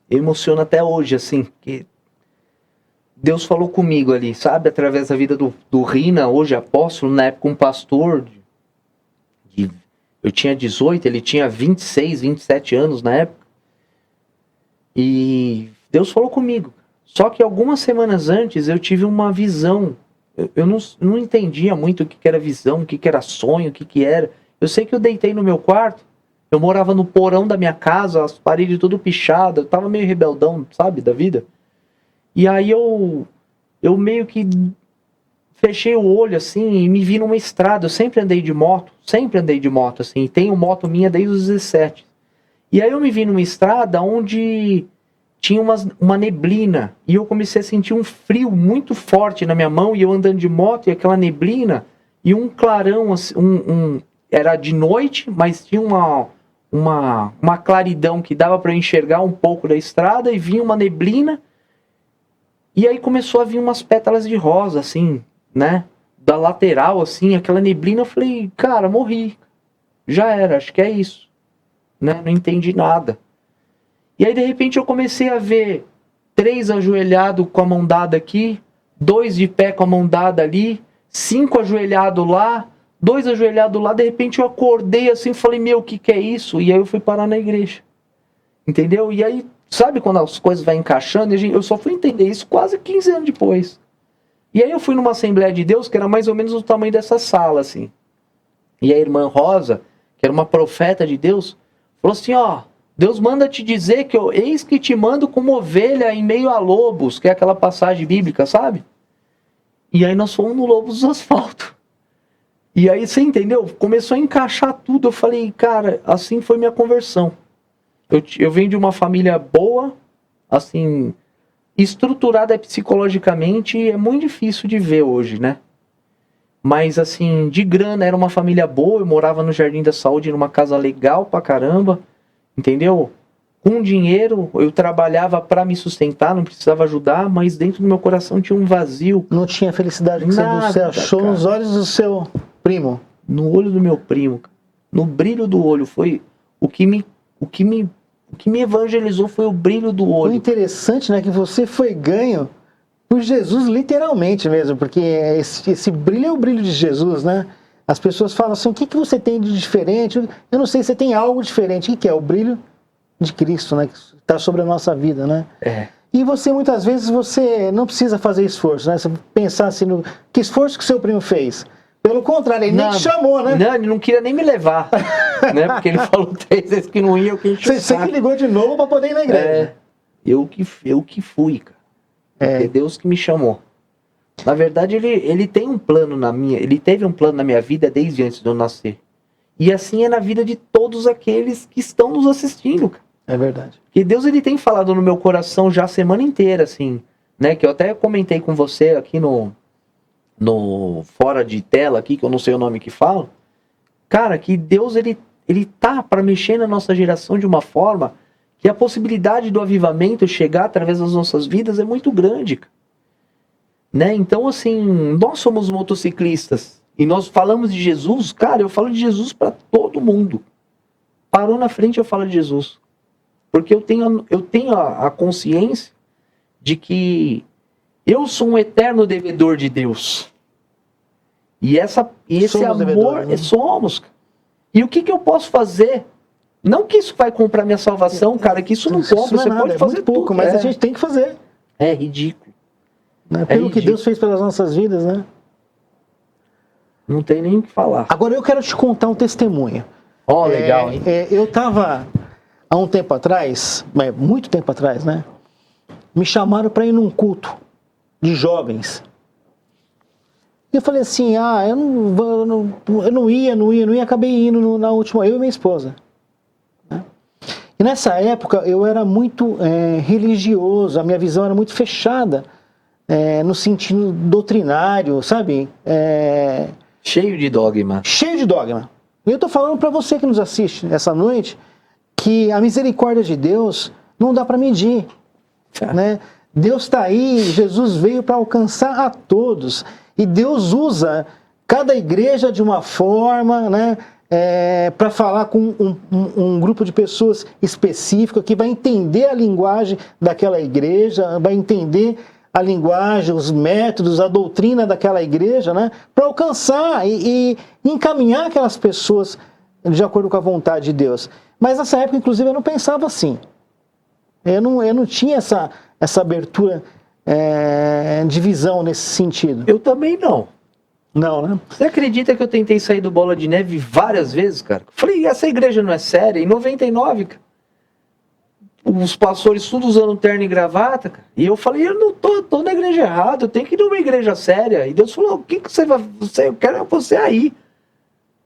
Speaker 9: Eu emociono até hoje, assim, porque Deus falou comigo ali, sabe? Através da vida do Rina, hoje apóstolo, na época um pastor. Eu tinha 18, ele tinha 26, 27 anos na época. E Deus falou comigo. Só que algumas semanas antes eu tive uma visão. Eu não entendia muito o que era visão, o que era sonho, o que era. Eu sei que eu deitei no meu quarto. Eu morava no porão da minha casa, as paredes tudo pichadas. Eu tava meio rebeldão, sabe, da vida. E aí eu meio que fechei o olho, assim, e me vi numa estrada. Eu sempre andei de moto, assim. E tenho moto minha desde os 17. E aí eu me vi numa estrada onde tinha uma neblina. E eu comecei a sentir um frio muito forte na minha mão. E eu andando de moto, e aquela neblina, e um clarão, assim, era de noite, mas tinha uma claridão que dava para eu enxergar um pouco da estrada, e vinha uma neblina. E aí começou a vir umas pétalas de rosa, assim, né? Da lateral, assim, aquela neblina. Eu falei, cara, morri. Já era, acho que é isso. Né? Não entendi nada. E aí, de repente, eu comecei a ver 3 ajoelhados com a mão dada aqui, 2 de pé com a mão dada ali, 5 ajoelhados lá, 2 ajoelhados lá. De repente, eu acordei assim, falei, meu, o que é isso? E aí eu fui parar na igreja. Entendeu? E aí, sabe quando as coisas vão encaixando? Eu só fui entender isso quase 15 anos depois. E aí eu fui numa Assembleia de Deus que era mais ou menos o tamanho dessa sala, assim. E a irmã Rosa, que era uma profeta de Deus, falou assim, ó, Deus manda te dizer que eis que te mando como ovelha em meio a lobos, que é aquela passagem bíblica, sabe? E aí nós fomos no Lobos do Asfalto. E aí, você entendeu? Começou a encaixar tudo. Eu falei, cara, assim foi minha conversão. Eu venho de uma família boa, assim, estruturada psicologicamente, é muito difícil de ver hoje, né? Mas, assim, de grana, era uma família boa, eu morava no Jardim da Saúde, numa casa legal pra caramba, entendeu? Com dinheiro, eu trabalhava pra me sustentar, não precisava ajudar, mas dentro do meu coração tinha um vazio.
Speaker 1: Não tinha felicidade que
Speaker 9: Nada,
Speaker 1: você achou, cara, nos olhos do seu primo?
Speaker 9: No olho do meu primo, no brilho do olho, foi o que me evangelizou, foi o brilho do olho.
Speaker 1: O interessante, né, que você foi ganho por Jesus, literalmente mesmo, porque esse brilho é o brilho de Jesus, né? As pessoas falam assim, o que você tem de diferente? Eu não sei, você tem algo diferente. O que é? O brilho de Cristo, né? Que está sobre a nossa vida, né?
Speaker 9: É.
Speaker 1: E você, muitas vezes, você não precisa fazer esforço, né? Você pensar assim, que esforço que seu primo fez? Pelo contrário, ele nem te chamou, né?
Speaker 9: Não, ele não queria nem me levar, né? Porque ele falou 3 vezes que não ia, eu que enchi o saco.
Speaker 1: Você que ligou de novo para poder ir na igreja.
Speaker 9: Eu que fui, cara. É Deus que me chamou. Na verdade, ele tem um plano ele teve um plano na minha vida desde antes de eu nascer. E assim é na vida de todos aqueles que estão nos assistindo, cara.
Speaker 1: É verdade.
Speaker 9: Porque Deus, ele tem falado no meu coração já a semana inteira, assim, né? Que eu até comentei com você aqui no fora de tela aqui, que eu não sei o nome que fala. Cara, que Deus, ele tá para mexer na nossa geração de uma forma que a possibilidade do avivamento chegar através das nossas vidas é muito grande, né? Então, assim, nós somos motociclistas e nós falamos de Jesus. Cara, eu falo de Jesus para todo mundo. Parou na frente, eu falo de Jesus. Porque eu tenho a consciência de que eu sou um eterno devedor de Deus. E esse somos amor, devedores, né? Somos. E o que eu posso fazer? Não que isso vai comprar minha salvação, cara, que isso não compra. Você pode fazer
Speaker 1: pouco,
Speaker 9: tudo,
Speaker 1: mas a gente tem que fazer.
Speaker 9: É ridículo.
Speaker 1: Né? Pelo que Deus fez pelas nossas vidas, né?
Speaker 9: Não tem nem o que falar.
Speaker 1: Agora eu quero te contar um testemunho.
Speaker 9: Ó, legal, hein?
Speaker 1: Eu estava, há um tempo atrás, muito tempo atrás, né? Me chamaram para ir num culto de jovens. E eu falei assim, eu não ia, acabei indo na última, eu e minha esposa. Né? E nessa época eu era muito religioso, a minha visão era muito fechada, no sentido doutrinário, sabe?
Speaker 9: Cheio de dogma.
Speaker 1: Cheio de dogma. E eu estou falando para você que nos assiste essa noite, que a misericórdia de Deus não dá para medir, né? Deus está aí, Jesus veio para alcançar a todos. E Deus usa cada igreja de uma forma, né? Para falar com um grupo de pessoas específico que vai entender a linguagem daquela igreja, vai entender a linguagem, os métodos, a doutrina daquela igreja, né? Para alcançar e encaminhar aquelas pessoas de acordo com a vontade de Deus. Mas nessa época, inclusive, eu não pensava assim. Eu não tinha essa abertura de visão nesse sentido.
Speaker 9: Eu também não.
Speaker 1: Não, né?
Speaker 9: Você acredita que eu tentei sair do Bola de Neve várias vezes, cara? Falei, essa igreja não é séria? Em 99, cara. Os pastores tudo usando terno e gravata, cara. E eu falei, eu não tô na igreja errada, eu tenho que ir numa igreja séria. E Deus falou, o que você vai... eu quero você aí.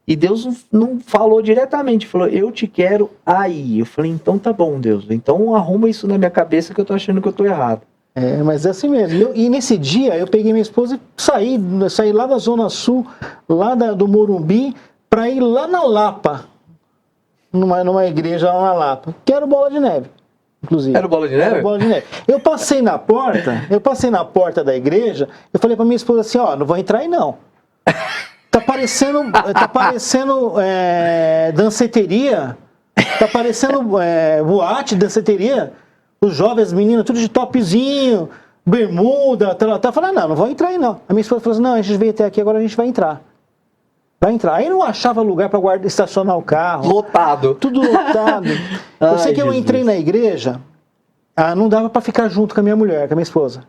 Speaker 9: E Deus não falou diretamente, falou, eu te quero aí. Eu falei, então tá bom, Deus. Então arruma isso na minha cabeça que eu tô achando que eu tô errado.
Speaker 1: Mas é assim mesmo. E nesse dia eu peguei minha esposa e saí lá da Zona Sul, lá do Morumbi, para ir lá na Lapa, numa igreja lá na Lapa, que era o Bola de Neve, inclusive.
Speaker 9: Era o Bola de Neve?
Speaker 1: Era o Bola de Neve. Eu passei na porta da igreja, eu falei para minha esposa assim, não vou entrar aí não. Tá parecendo danceteria, tá parecendo boate, danceteria. Os jovens, as meninas, tudo de topzinho, bermuda, tá falando, não vou entrar aí não. A minha esposa falou assim, não, a gente veio até aqui, agora a gente vai entrar. Vai entrar. Aí não achava lugar para estacionar o carro.
Speaker 9: Lotado.
Speaker 1: Tudo lotado. Eu sei que eu entrei na igreja, não dava para ficar junto com a minha mulher, com a minha esposa.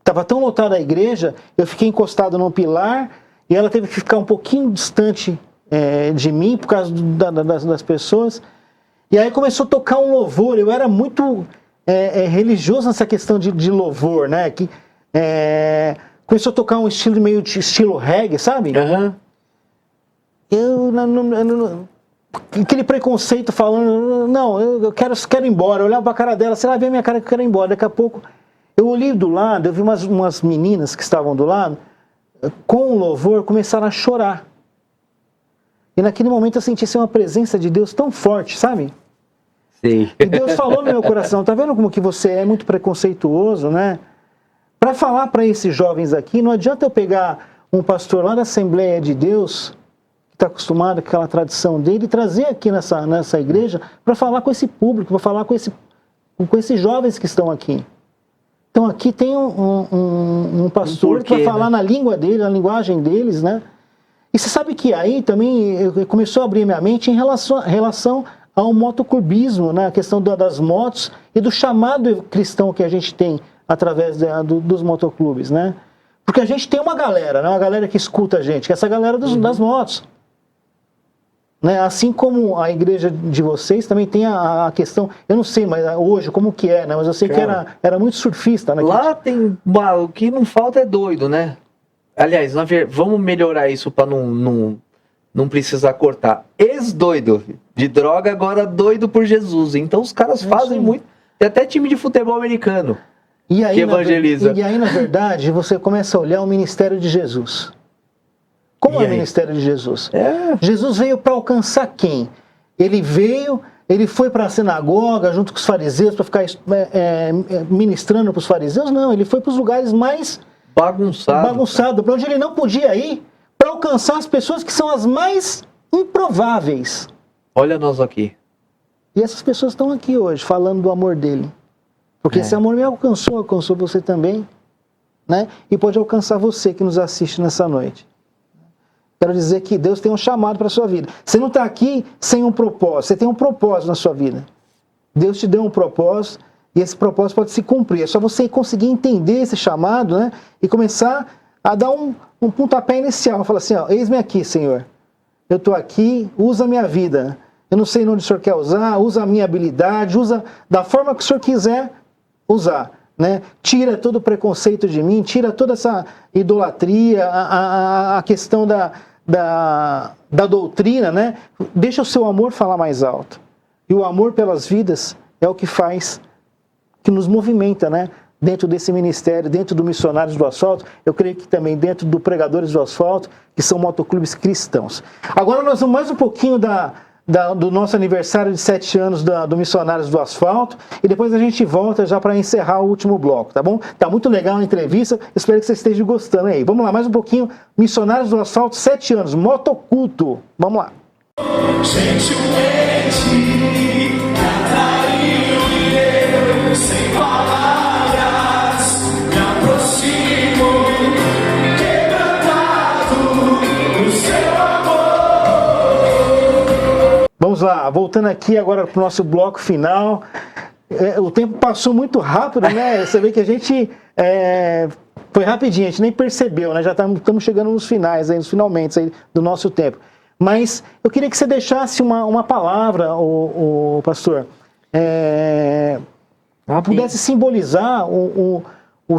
Speaker 1: Tava tão lotada a igreja, eu fiquei encostado num pilar e ela teve que ficar um pouquinho distante de mim por causa das pessoas. E aí começou a tocar um louvor. Eu era muito religioso nessa questão de louvor, né? Começou a tocar um estilo meio de estilo reggae, sabe?
Speaker 9: Uhum.
Speaker 1: Aquele preconceito falando, não, eu quero ir embora. Eu olhava pra cara dela, se ela vê a minha cara que eu quero ir embora. Daqui a pouco, eu olhei do lado, eu vi umas meninas que estavam do lado, com o louvor, começaram a chorar. E naquele momento eu senti uma presença de Deus tão forte, sabe?
Speaker 9: Sim.
Speaker 1: E Deus falou no meu coração, tá vendo como que você é muito preconceituoso, né? Para falar para esses jovens aqui, não adianta eu pegar um pastor lá da Assembleia de Deus, que está acostumado com aquela tradição dele, e trazer aqui nessa igreja para falar com esse público, para falar com esses jovens que estão aqui. Então aqui tem um pastor que vai falar na língua dele, na linguagem deles, né? E você sabe que aí também começou a abrir minha mente em relação ao motoclubismo, né? A questão das motos e do chamado cristão que a gente tem através dos motoclubes, né? Porque a gente tem uma galera, né? Uma galera que escuta a gente, que é essa galera das motos. Né? Assim como a igreja de vocês também tem a questão, eu não sei mas hoje como que é, né? Mas eu sei que era muito surfista. Né?
Speaker 9: Lá tem, o que não falta é doido, né? Aliás, vamos melhorar isso para não precisar cortar. Ex-doido de droga, agora doido por Jesus. Então os caras fazem muito. Tem até time de futebol americano que evangeliza.
Speaker 1: E aí, na verdade, você começa a olhar o ministério de Jesus. Como é o ministério de Jesus? Jesus veio para alcançar quem? Ele foi para a sinagoga junto com os fariseus para ficar ministrando para os fariseus? Não, ele foi para os lugares mais bagunçado, para onde ele não podia ir, para alcançar as pessoas que são as mais improváveis.
Speaker 9: Olha nós aqui.
Speaker 1: E essas pessoas estão aqui hoje, falando do amor dele. Porque esse amor me alcançou você também, né? E pode alcançar você que nos assiste nessa noite. Quero dizer que Deus tem um chamado para a sua vida. Você não está aqui sem um propósito, você tem um propósito na sua vida. Deus te deu um propósito e esse propósito pode se cumprir. É só você conseguir entender esse chamado, né? E começar a dar um pontapé inicial. Falar assim, eis-me aqui, Senhor. Eu estou aqui, usa a minha vida. Eu não sei onde o Senhor quer usar, usa a minha habilidade, usa da forma que o Senhor quiser usar. Né? Tira todo o preconceito de mim, tira toda essa idolatria, a questão da doutrina, né? Deixa o seu amor falar mais alto. E o amor pelas vidas é o que faz, que nos movimenta, né? Dentro desse ministério, dentro do Missionários do Asfalto, eu creio que também dentro do Pregadores do Asfalto, que são motoclubes cristãos. Agora nós vamos mais um pouquinho do nosso aniversário de 7 anos do Missionários do Asfalto, e depois a gente volta já para encerrar o último bloco, tá bom? Tá muito legal a entrevista, espero que você esteja gostando aí. Vamos lá, mais um pouquinho. Missionários do Asfalto, 7 anos, motoculto. Vamos lá.
Speaker 11: Gentilmente, Catarino e eu, sem palavras, me aproximo, quebrantado do seu amor.
Speaker 1: Vamos lá, voltando aqui agora para o nosso bloco final. O tempo passou muito rápido, né? Você vê que a gente foi rapidinho, a gente nem percebeu, né? Já estamos chegando nos finais, nos finalmente aí do nosso tempo. Mas eu queria que você deixasse uma palavra, o pastor, pudesse simbolizar o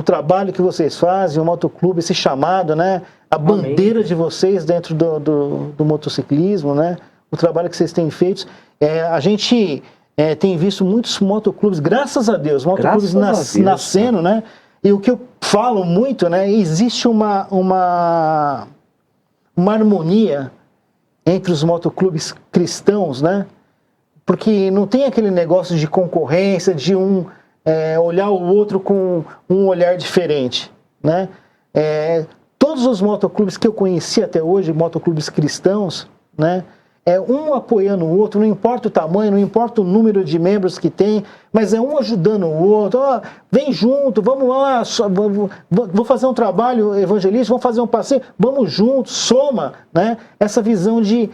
Speaker 1: trabalho que vocês fazem, o motoclube, esse chamado, né? A bandeira de vocês dentro do motociclismo, né? O trabalho que vocês têm feito. A gente tem visto muitos motoclubes, graças a Deus, motoclubes nascendo, né? E o que eu falo muito, né? Existe uma harmonia entre os motoclubes cristãos, né? Porque não tem aquele negócio de concorrência, de olhar o outro com um olhar diferente, né? Todos os motoclubes que eu conheci até hoje, motoclubes cristãos, né? Um apoiando o outro, não importa o tamanho, não importa o número de membros que tem, mas um ajudando o outro. Vem junto, vamos lá, vou fazer um trabalho evangelístico, vamos fazer um passeio, vamos juntos, soma, né? Essa visão de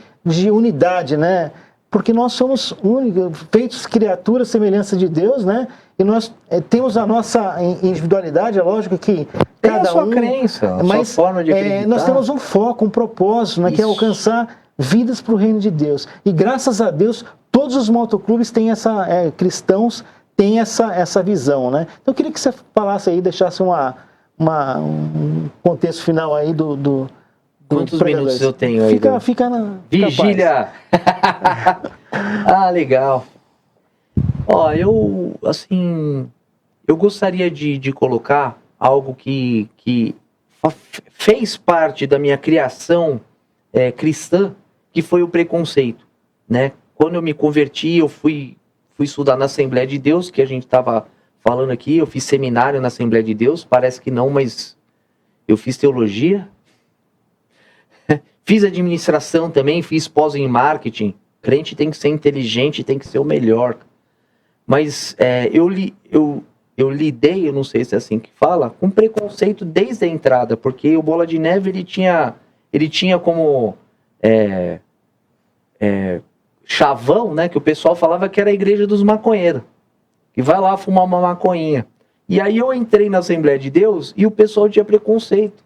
Speaker 1: unidade, né? Porque nós somos únicos, feitos criaturas semelhança de Deus, né? E nós temos a nossa individualidade, é lógico que
Speaker 9: tem
Speaker 1: cada
Speaker 9: a sua crença, a
Speaker 1: mas
Speaker 9: sua forma de acreditar.
Speaker 1: Nós temos um foco, um propósito, né? Que é alcançar vidas para o reino de Deus. E graças a Deus, todos os motoclubes têm cristãos têm essa visão, né? Então eu queria que você falasse aí, deixasse um contexto final aí do
Speaker 9: Quantos minutos eu tenho aí?
Speaker 1: Fica na
Speaker 9: vigília. Legal. Eu gostaria de colocar algo que fez parte da minha criação cristã, que foi o preconceito, né? Quando eu me converti, eu fui estudar na Assembleia de Deus, que a gente estava falando aqui, eu fiz seminário na Assembleia de Deus, parece que não, mas eu fiz teologia, fiz administração também, fiz pós em marketing. Crente tem que ser inteligente, tem que ser o melhor. Mas eu lidei, eu não sei se é assim que fala, com preconceito desde a entrada, porque o Bola de Neve ele tinha como chavão, né, que o pessoal falava que era a igreja dos maconheiros, que vai lá fumar uma maconhinha. E aí eu entrei na Assembleia de Deus e o pessoal tinha preconceito.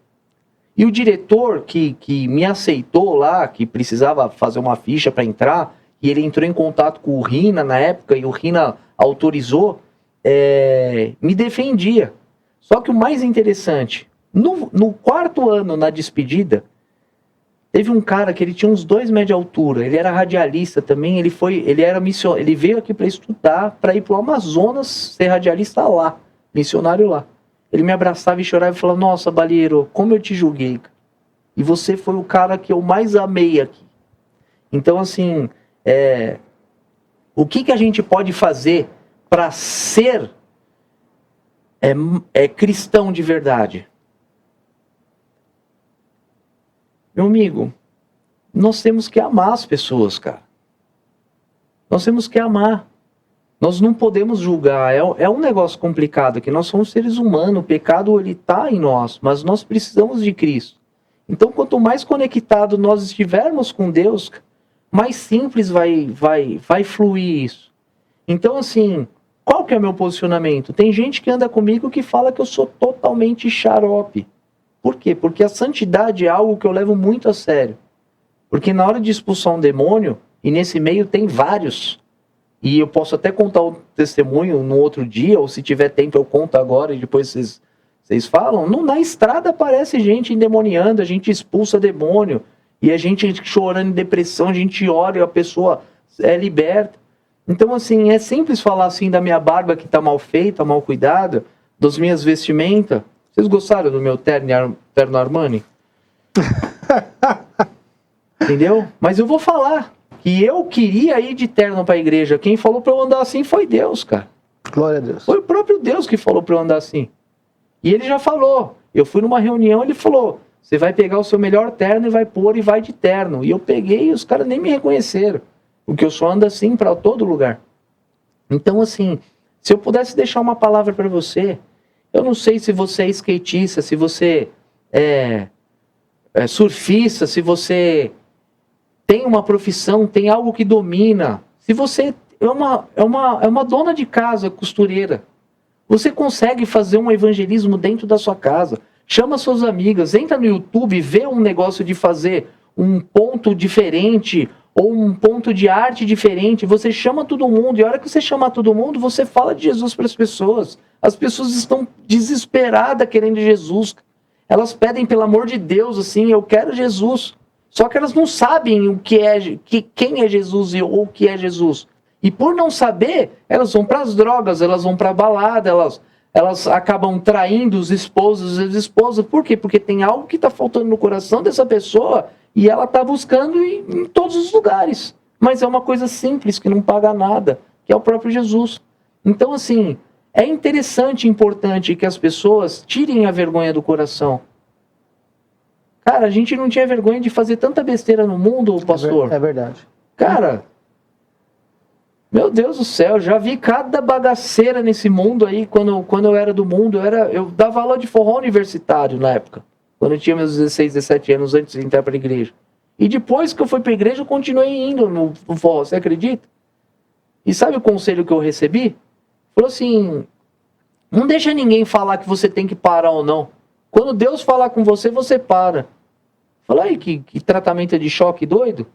Speaker 9: E o diretor que me aceitou lá, que precisava fazer uma ficha para entrar, e ele entrou em contato com o Rina na época, e o Rina autorizou, me defendia. Só que o mais interessante, no 4º ano, na despedida, teve um cara que ele tinha uns 2 metros de altura, ele era radialista também, ele veio aqui para estudar, para ir para o Amazonas, ser radialista lá, missionário lá. Ele me abraçava e chorava e falava, nossa, Balieiro, como eu te julguei, cara. E você foi o cara que eu mais amei aqui. Então, assim, o que a gente pode fazer para ser cristão de verdade? Meu amigo, nós temos que amar as pessoas, cara. Nós temos que amar. Nós não podemos julgar. É um negócio complicado aqui. Nós somos seres humanos. O pecado, ele está em nós. Mas nós precisamos de Cristo. Então, quanto mais conectado nós estivermos com Deus, mais simples vai fluir isso. Então, assim, qual que é o meu posicionamento? Tem gente que anda comigo que fala que eu sou totalmente xarope. Por quê? Porque a santidade é algo que eu levo muito a sério. Porque na hora de expulsar um demônio, e nesse meio tem vários, e eu posso até contar o testemunho no outro dia, ou se tiver tempo eu conto agora e depois vocês falam, na estrada aparece gente endemoniando, a gente expulsa demônio, e a gente chorando em depressão, a gente ora e a pessoa é liberta. Então, assim, é simples falar assim da minha barba que está mal feita, mal cuidada, das minhas vestimentas. Vocês gostaram do meu terno Armani? Entendeu? Mas eu vou falar que eu queria ir de terno para a igreja. Quem falou para eu andar assim foi Deus, cara.
Speaker 1: Glória a Deus.
Speaker 9: Foi o próprio Deus que falou para eu andar assim. E ele já falou. Eu fui numa reunião, ele falou, você vai pegar o seu melhor terno e vai pôr e vai de terno. E eu peguei e os caras nem me reconheceram. Porque eu só ando assim para todo lugar. Então, assim, se eu pudesse deixar uma palavra para você, eu não sei se você é skatista, se você é surfista, se você tem uma profissão, tem algo que domina, se você é uma dona de casa, costureira, você consegue fazer um evangelismo dentro da sua casa, chama suas amigas, entra no YouTube, vê um negócio de fazer um ponto diferente, ou um ponto de arte diferente, você chama todo mundo, e a hora que você chamar todo mundo, você fala de Jesus para as pessoas. As pessoas estão desesperadas querendo Jesus. Elas pedem, pelo amor de Deus, assim, eu quero Jesus. Só que elas não sabem o que é, quem é Jesus ou o que é Jesus. E por não saber, elas vão para as drogas, elas vão para a balada, elas acabam traindo os esposos e as esposas. Por quê? Porque tem algo que está faltando no coração dessa pessoa e ela está buscando em todos os lugares. Mas é uma coisa simples, que não paga nada, que é o próprio Jesus. Então, assim, é interessante e importante que as pessoas tirem a vergonha do coração. Cara, a gente não tinha vergonha de fazer tanta besteira no mundo, pastor.
Speaker 1: É verdade.
Speaker 9: Cara, meu Deus do céu, já vi cada bagaceira nesse mundo aí, quando eu era do mundo. Eu dava aula de forró universitário na época. Quando eu tinha meus 16, 17 anos, antes de entrar para a igreja. E depois que eu fui para a igreja, eu continuei indo no forró, você acredita? E sabe o conselho que eu recebi? Falou assim, não deixa ninguém falar que você tem que parar ou não. Quando Deus falar com você, você para. Falei, aí, que tratamento de choque doido?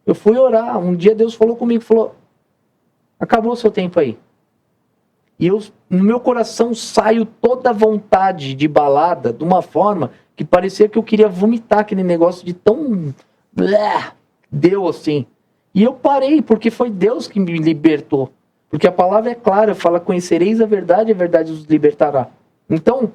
Speaker 9: Eu fui orar, um dia Deus falou comigo, falou, acabou o seu tempo aí. E no meu coração saiu toda a vontade de balada, de uma forma que parecia que eu queria vomitar aquele negócio de tão... deu assim. E eu parei, porque foi Deus que me libertou. Porque a palavra é clara, fala, conhecereis a verdade os libertará. Então,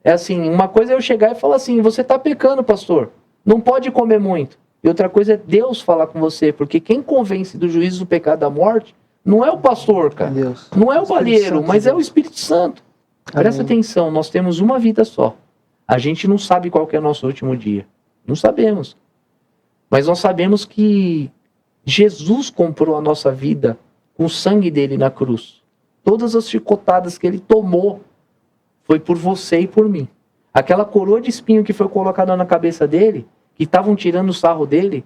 Speaker 9: é assim, uma coisa é eu chegar e falar assim, você está pecando, pastor, não pode comer muito. E outra coisa é Deus falar com você, porque quem convence do juízo do pecado da morte não é o pastor, cara.
Speaker 1: Deus.
Speaker 9: Não é o balheiro, mas é o Espírito Santo. Presta atenção, nós temos uma vida só. A gente não sabe qual que é o nosso último dia. Não sabemos. Mas nós sabemos que Jesus comprou a nossa vida com o sangue dele na cruz. Todas as chicotadas que ele tomou foi por você e por mim. Aquela coroa de espinho que foi colocada na cabeça dele, que estavam tirando o sarro dele,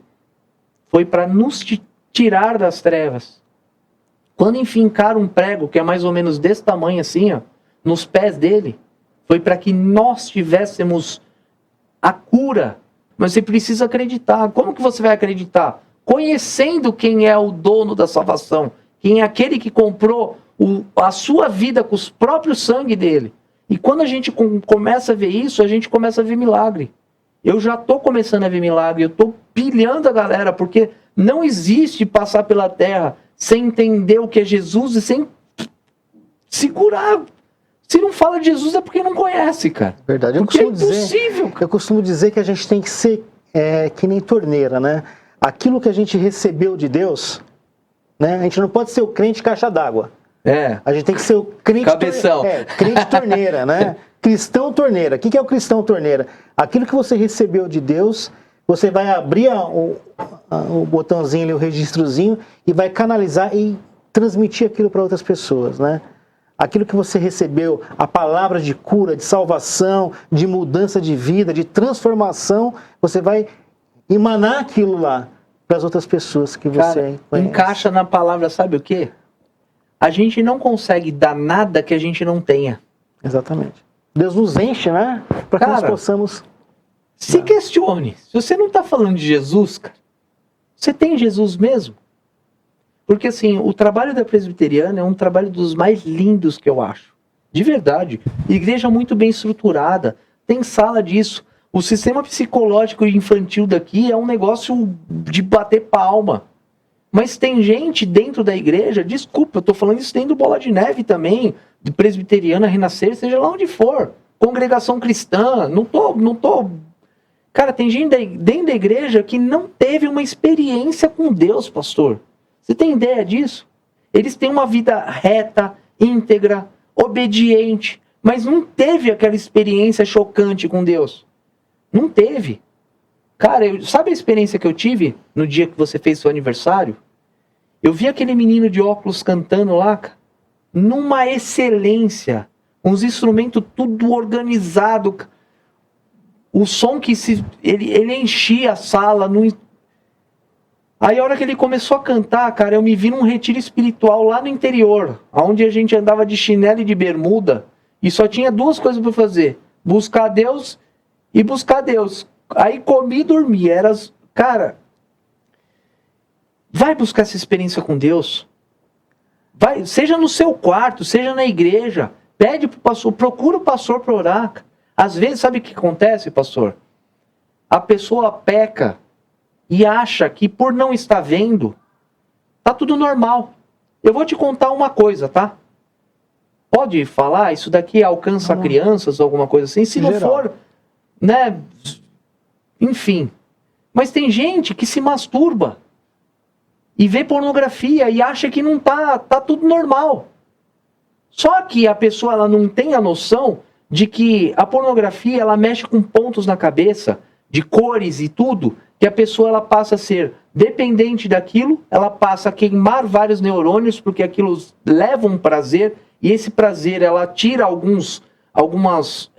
Speaker 9: foi para nos tirar das trevas. Quando enfincaram um prego, que é mais ou menos desse tamanho assim, ó, nos pés dele, foi para que nós tivéssemos a cura. Mas você precisa acreditar. Como que você vai acreditar? Conhecendo quem é o dono da salvação, quem é aquele que comprou a sua vida com os próprios sangue dele. E quando a gente começa a ver isso, a gente começa a ver milagre. Eu já estou começando a ver milagre, eu estou pilhando a galera, porque não existe passar pela terra sem entender o que é Jesus e sem segurar. Se não fala de Jesus é porque não conhece, cara.
Speaker 1: Verdade.
Speaker 9: Porque é impossível.
Speaker 1: Eu costumo dizer que a gente tem que ser que nem torneira, né? Aquilo que a gente recebeu de Deus, né? A gente não pode ser o crente caixa d'água. A gente tem que ser o crente...
Speaker 9: Cabeção.
Speaker 1: Crente torneira, né? Cristão torneira. O que é o cristão torneira? Aquilo que você recebeu de Deus, você vai abrir o botãozinho ali, o registrozinho, e vai canalizar e transmitir aquilo para outras pessoas, né? Aquilo que você recebeu, a palavra de cura, de salvação, de mudança de vida, de transformação, você vai emanar aquilo lá para as outras pessoas que você conhece.
Speaker 9: Encaixa na palavra, sabe o quê? A gente não consegue dar nada que a gente não tenha.
Speaker 1: Exatamente. Deus nos enche, né? Para que nós possamos...
Speaker 9: Se questione. Se você não está falando de Jesus, cara, você tem Jesus mesmo? Porque assim, o trabalho da presbiteriana é um trabalho dos mais lindos que eu acho. De verdade. Igreja muito bem estruturada. Tem sala disso. O sistema psicológico infantil daqui é um negócio de bater palma. Mas tem gente dentro da igreja, desculpa, eu estou falando isso dentro do Bola de Neve também, de presbiteriana, renascer, seja lá onde for. Congregação cristã, não tô Cara, tem gente dentro da igreja que não teve uma experiência com Deus, pastor. Você tem ideia disso? Eles têm uma vida reta, íntegra, obediente, mas não teve aquela experiência chocante com Deus. Não teve. Cara, sabe a experiência que eu tive no dia que você fez seu aniversário? Eu vi aquele menino de óculos cantando lá, cara, numa excelência, uns instrumentos tudo organizado, o som que ele enchia a sala. Aí a hora que ele começou a cantar, cara, eu me vi num retiro espiritual lá no interior, onde a gente andava de chinelo e de bermuda, e só tinha duas coisas para fazer: buscar Deus e buscar Deus. Aí comi e dormi. Cara, vai buscar essa experiência com Deus. Vai, seja no seu quarto, seja na igreja. Pede pro pastor, procura o pastor para orar. Às vezes, sabe o que acontece, pastor? A pessoa peca e acha que por não estar vendo, tá tudo normal. Eu vou te contar uma coisa, tá? Pode falar, isso daqui alcança crianças, alguma coisa assim? Se não for, né? Enfim. Mas tem gente que se masturba e vê pornografia e acha que não tá tudo normal. Só que a pessoa ela não tem a noção de que a pornografia ela mexe com pontos na cabeça, de cores e tudo, que a pessoa ela passa a ser dependente daquilo, ela passa a queimar vários neurônios, porque aquilo leva um prazer, e esse prazer ela tira algumas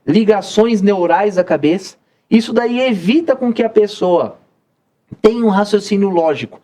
Speaker 9: ligações neurais da cabeça. Isso daí evita com que a pessoa tenha um raciocínio lógico.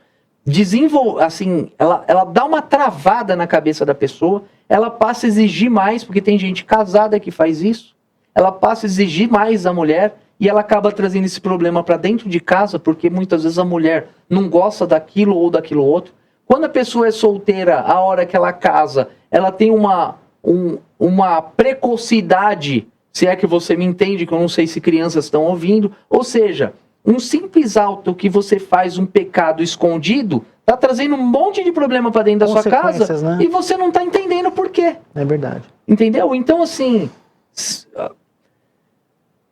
Speaker 9: Ela dá uma travada na cabeça da pessoa, ela passa a exigir mais, porque tem gente casada que faz isso, ela passa a exigir mais da mulher, e ela acaba trazendo esse problema para dentro de casa, porque muitas vezes a mulher não gosta daquilo ou daquilo outro. Quando a pessoa é solteira, a hora que ela casa, ela tem uma precocidade, se é que você me entende, que eu não sei se crianças estão ouvindo, ou seja, um simples ato que você faz um pecado escondido, tá trazendo um monte de problema para dentro da sua casa, né? E você não tá entendendo por quê.
Speaker 1: É verdade.
Speaker 9: Entendeu? Então, assim,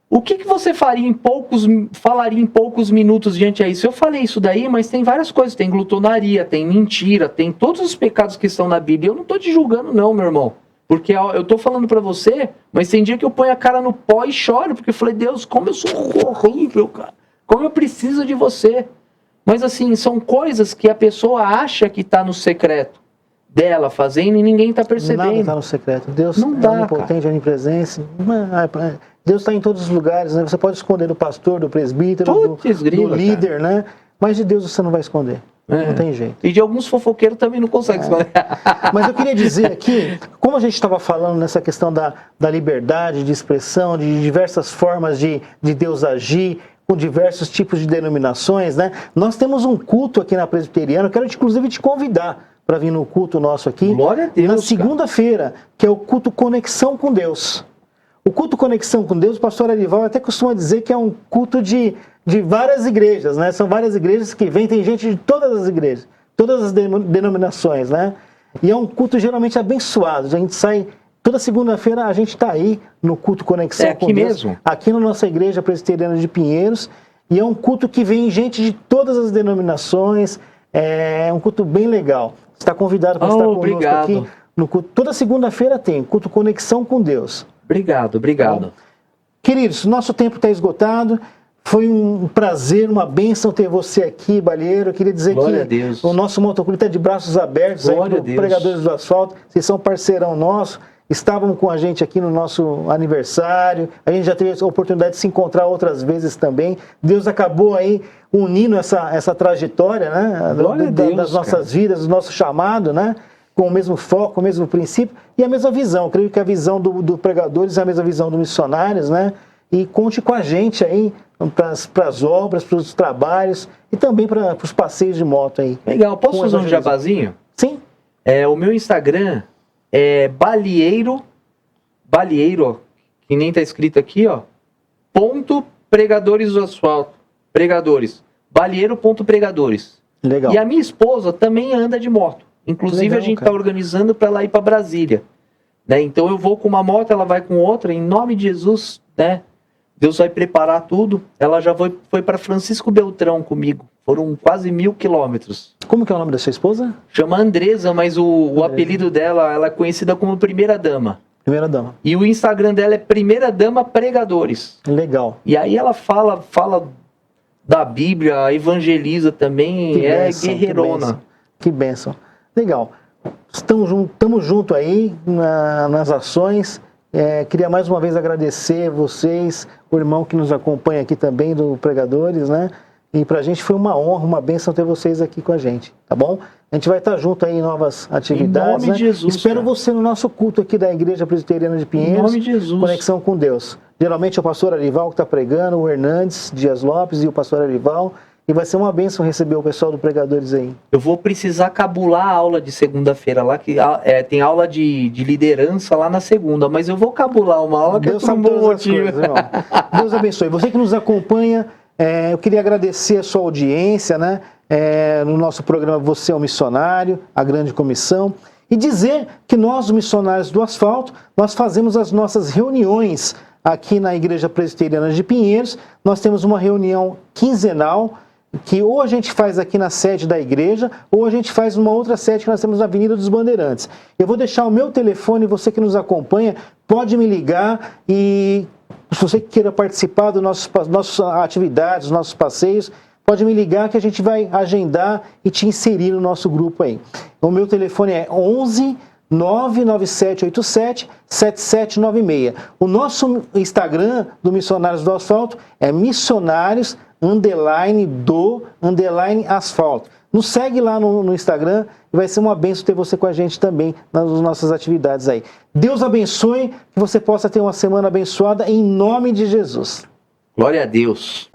Speaker 9: o que você falaria em poucos minutos diante a isso? Eu falei isso daí, mas tem várias coisas. Tem glutonaria, tem mentira, tem todos os pecados que estão na Bíblia. Eu não tô te julgando não, meu irmão. Porque eu tô falando pra você, mas tem dia que eu ponho a cara no pó e choro, porque eu falei, Deus, como eu sou horrível, cara. Como eu preciso de você. Mas assim, são coisas que a pessoa acha que tá no secreto dela fazendo e ninguém tá percebendo.
Speaker 1: Nada tá no secreto. Deus
Speaker 9: não dá,
Speaker 1: onipotente, onipresença. Deus está em todos os lugares, né? Você pode esconder do pastor, do presbítero, do líder, né? Mas de Deus você não vai esconder. Não tem jeito.
Speaker 9: E de alguns fofoqueiros também não consegue esconder.
Speaker 1: Mas eu queria dizer aqui, como a gente estava falando nessa questão da liberdade de expressão, de diversas formas de Deus agir, com diversos tipos de denominações, né? Nós temos um culto aqui na Presbiteriana, eu quero inclusive te convidar para vir no culto nosso aqui.
Speaker 9: Glória a Deus,
Speaker 1: na segunda-feira, que é o culto Conexão com Deus. O culto Conexão com Deus, o pastor Arival até costuma dizer que é um culto de várias igrejas, né? São várias igrejas que vêm, tem gente de todas as igrejas, todas as denominações, né? E é um culto geralmente abençoado. A gente sai, toda segunda-feira a gente está aí no culto Conexão com Deus.
Speaker 9: Mesmo?
Speaker 1: Aqui na nossa igreja presbiteriana de Pinheiros. E é um culto que vem gente de todas as denominações. É um culto bem legal. Você está convidado para estar conosco aqui no culto. Toda segunda-feira tem culto Conexão com Deus.
Speaker 9: Obrigado.
Speaker 1: Bom, queridos, nosso tempo está esgotado. Foi um prazer, uma bênção ter você aqui, Balheiro. Eu queria dizer que o nosso motoclube está de braços abertos aí para Pregadores do Asfalto. Vocês são parceirão nosso. Estavam com a gente aqui no nosso aniversário. A gente já teve a oportunidade de se encontrar outras vezes também. Deus acabou aí unindo essa trajetória, né? Das nossas vidas, do nosso chamado, né? Com o mesmo foco, o mesmo princípio e a mesma visão. Eu creio que a visão do Pregadores é a mesma visão do Missionários, né? E conte com a gente aí para as obras, para os trabalhos e também para os passeios de moto aí.
Speaker 9: Legal. Posso fazer um jabazinho?
Speaker 1: Sim.
Speaker 9: O meu Instagram é Balheiro, ó, que nem tá escrito aqui, ó, .pregadores do asfalto. Pregadores. Balheiro.pregadores.
Speaker 1: Legal.
Speaker 9: E a minha esposa também anda de moto. Inclusive, legal, a gente está organizando para ela ir para Brasília. Né? Então, eu vou com uma moto, ela vai com outra. Em nome de Jesus, né? Deus vai preparar tudo. Ela já foi para Francisco Beltrão comigo. Foram quase 1.000 quilômetros.
Speaker 1: Como que é o nome da sua esposa?
Speaker 9: Chama Andresa, mas o apelido dela, ela é conhecida como Primeira Dama.
Speaker 1: Primeira Dama.
Speaker 9: E o Instagram dela é Primeira Dama Pregadores.
Speaker 1: Legal.
Speaker 9: E aí ela fala da Bíblia, evangeliza também,
Speaker 1: Que
Speaker 9: é
Speaker 1: bênção,
Speaker 9: guerreirona.
Speaker 1: Que bênção. Legal. Estamos juntos aí nas ações. Queria mais uma vez agradecer vocês, o irmão que nos acompanha aqui também do Pregadores, né? E pra gente foi uma honra, uma bênção ter vocês aqui com a gente, tá bom? A gente vai estar junto aí em novas atividades,
Speaker 9: em nome de Jesus,
Speaker 1: Espero
Speaker 9: cara.
Speaker 1: você no nosso culto aqui da Igreja Presbiteriana de Pinheiros.
Speaker 9: Em nome de Jesus.
Speaker 1: Conexão com Deus. Geralmente é o pastor Arival que está pregando, o Hernandes Dias Lopes e o pastor Arival. E vai ser uma bênção receber o pessoal do Pregadores aí.
Speaker 9: Eu vou precisar cabular a aula de segunda-feira lá, que tem aula de liderança lá na segunda, mas eu vou cabular uma aula que
Speaker 1: Deus
Speaker 9: é por um
Speaker 1: sabe
Speaker 9: bom
Speaker 1: todas as
Speaker 9: motivo.
Speaker 1: coisas, irmão. Deus abençoe. Você que nos acompanha, eu queria agradecer a sua audiência, né? No nosso programa Você é um Missionário, a Grande Comissão, e dizer que nós, os missionários do asfalto, nós fazemos as nossas reuniões aqui na Igreja Presbiteriana de Pinheiros. Nós temos uma reunião quinzenal, que ou a gente faz aqui na sede da igreja, ou a gente faz numa outra sede que nós temos na Avenida dos Bandeirantes. Eu vou deixar o meu telefone, você que nos acompanha, pode me ligar e se você queira participar das nossas atividades, dos nossos passeios, pode me ligar que a gente vai agendar e te inserir no nosso grupo aí. O meu telefone é 11 99787 7796. O nosso Instagram do Missionários do Asfalto é missionários_do_asfalto. Nos segue lá no Instagram e vai ser uma bênção ter você com a gente também nas nossas atividades aí. Deus abençoe, que você possa ter uma semana abençoada em nome de Jesus.
Speaker 9: Glória a Deus.